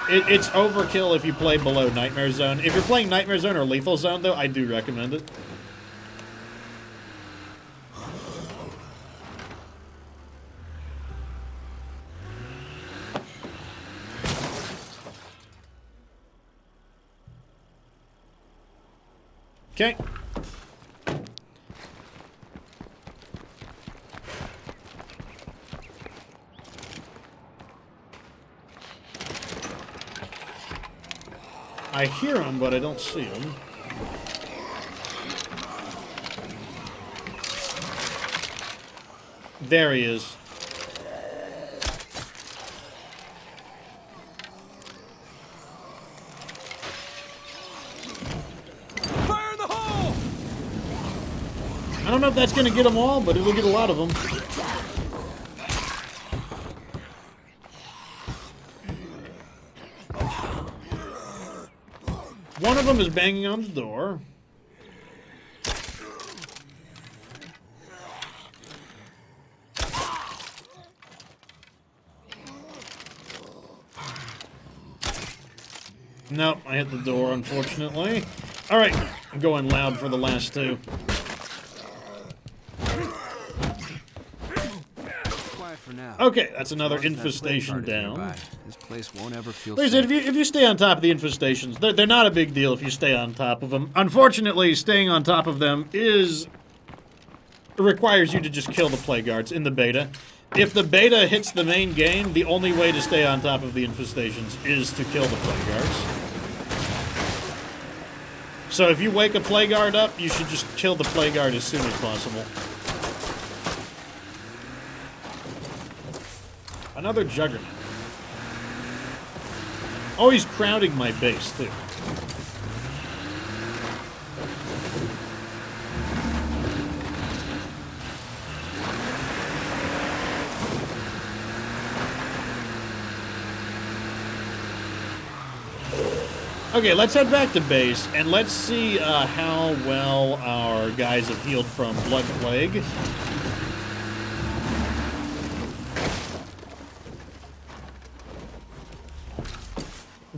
It's overkill if you play below Nightmare Zone. If you're playing Nightmare Zone or Lethal Zone, though, I do recommend it. Okay. I hear him, but I don't see him. There he is. Fire in the hole! I don't know if that's going to get them all, but it'll get a lot of them. One of them is banging on the door. Nope, I hit the door, unfortunately. Alright, I'm going loud for the last 2. For now. Okay, that's another infestation down. This place won't ever feel Like I said, if you stay on top of the infestations, they're not a big deal if you stay on top of them. Unfortunately, staying on top of them requires you to just kill the plague guards in the beta. If the beta hits the main game, the only way to stay on top of the infestations is to kill the plague guards. So if you wake a plague guard up, you should just kill the plague guard as soon as possible. Another Juggernaut. Oh, he's crowding my base, too. Okay, let's head back to base, and let's see how well our guys have healed from Blood Plague.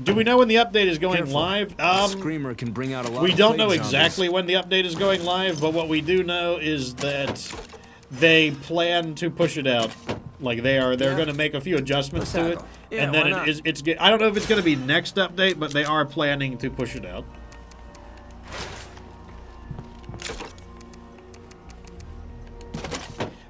Do we know when the update is going live? Screamer can bring out a lot we of don't know plague exactly zombies. when the update is going live, but what we do know is that they plan to push it out. Like they're going to make a few adjustments to it, Yeah, and then why not? it's. I don't know if it's going to be next update, but they are planning to push it out.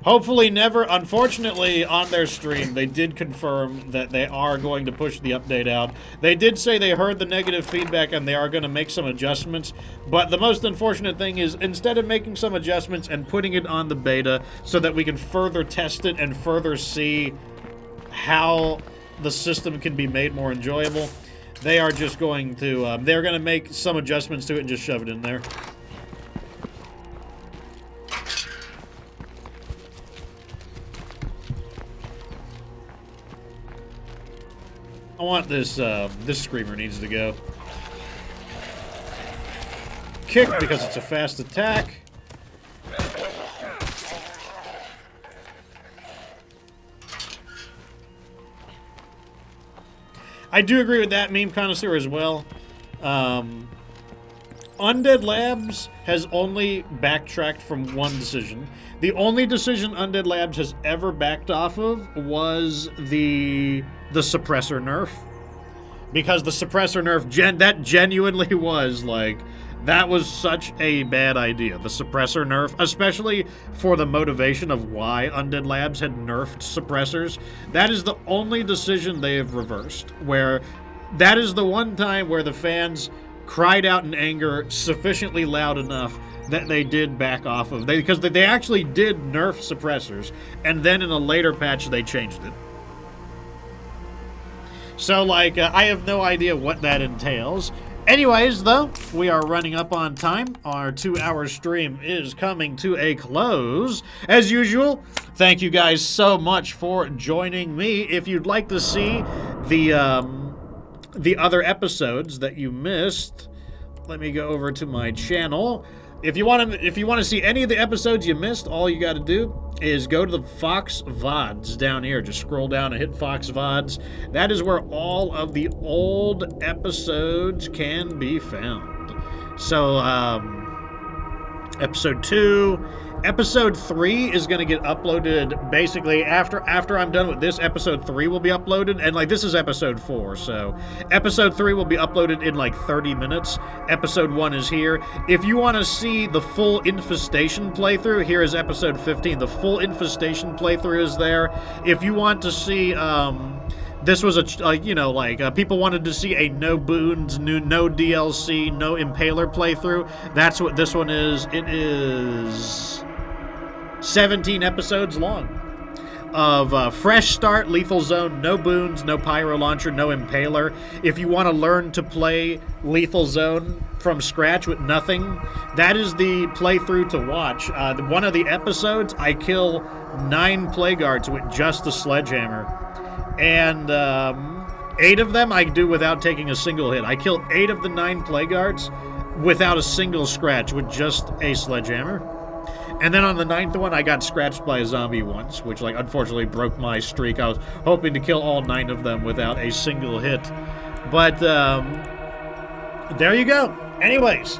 Hopefully never. Unfortunately, on their stream, they did confirm that they are going to push the update out. They did say they heard the negative feedback and they are going to make some adjustments. But the most unfortunate thing is, instead of making some adjustments and putting it on the beta so that we can further test it and further see how the system can be made more enjoyable, they are just going to, they're going to make some adjustments to it and just shove it in there. I want this, this Screamer needs to go. Kick, because it's a fast attack. I do agree with that, Meme Connoisseur, as well. Undead Labs has only backtracked from one decision. The only decision Undead Labs has ever backed off of was the suppressor nerf. Because the suppressor nerf, that genuinely was, like, that was such a bad idea. The suppressor nerf, especially for the motivation of why Undead Labs had nerfed suppressors. That is the only decision they have reversed. Where that is the one time where the fans cried out in anger sufficiently loud enough that they did back off of. Because they actually did nerf suppressors, and then in a later patch they changed it. So, like, I have no idea what that entails. Anyways, though, we are running up on time. Our 2-hour stream is coming to a close. As usual, thank you guys so much for joining me. If you'd like to see the other episodes that you missed, let me go over to my channel. If you want to see any of the episodes you missed, all you got to do is go to the Fox VODs down here. Just scroll down and hit Fox VODs. That is where all of the old episodes can be found. So, episode 2, episode 3 is going to get uploaded basically after I'm done with this. Episode 3 will be uploaded, and like this is episode 4, so episode 3 will be uploaded in like 30 minutes. Episode 1 is here. If you want to see the full infestation playthrough, here is episode 15. The full infestation playthrough is there. If you want to see this was people wanted to see a no boons, no DLC, no impaler playthrough. That's what this one is. It is 17 episodes long of fresh start, lethal zone, no boons, no pyro launcher, no impaler. If you want to learn to play lethal zone from scratch with nothing, that is the playthrough to watch. One of the episodes, I kill 9 plague guards with just the sledgehammer. And 8 of them I do without taking a single hit. I killed 8 of the 9 plague guards without a single scratch with just a sledgehammer. And then on the 9th one, I got scratched by a zombie once, which like unfortunately broke my streak. I was hoping to kill all 9 of them without a single hit. But there you go. Anyways,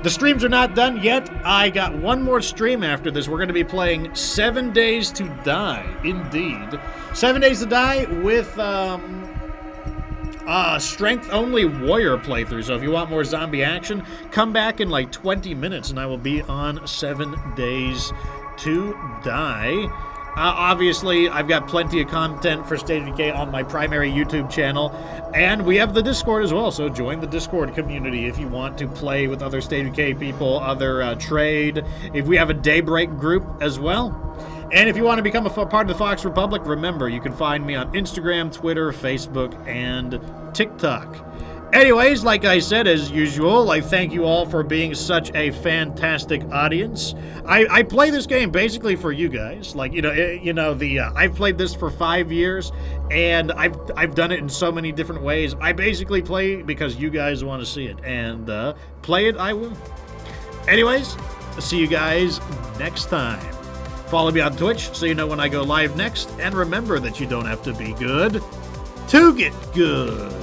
the streams are not done yet. I got one more stream after this. We're going to be playing 7 Days to Die. Indeed. 7 Days to Die with strength-only warrior playthrough. So if you want more zombie action, come back in like 20 minutes and I will be on 7 Days to Die. Obviously, I've got plenty of content for State of Decay on my primary YouTube channel, and we have the Discord as well, so join the Discord community if you want to play with other State of Decay people, other trade. If we have a Daybreak group as well. And if you want to become a part of the Fox Republic, remember, you can find me on Instagram, Twitter, Facebook, and TikTok. Anyways, like I said, as usual, I thank you all for being such a fantastic audience. I play this game basically for you guys. Like, I've played this for 5 years, and I've done it in so many different ways. I basically play because you guys want to see it, and play it I will. Anyways, see you guys next time. Follow me on Twitch so you know when I go live next, and remember that you don't have to be good to get good.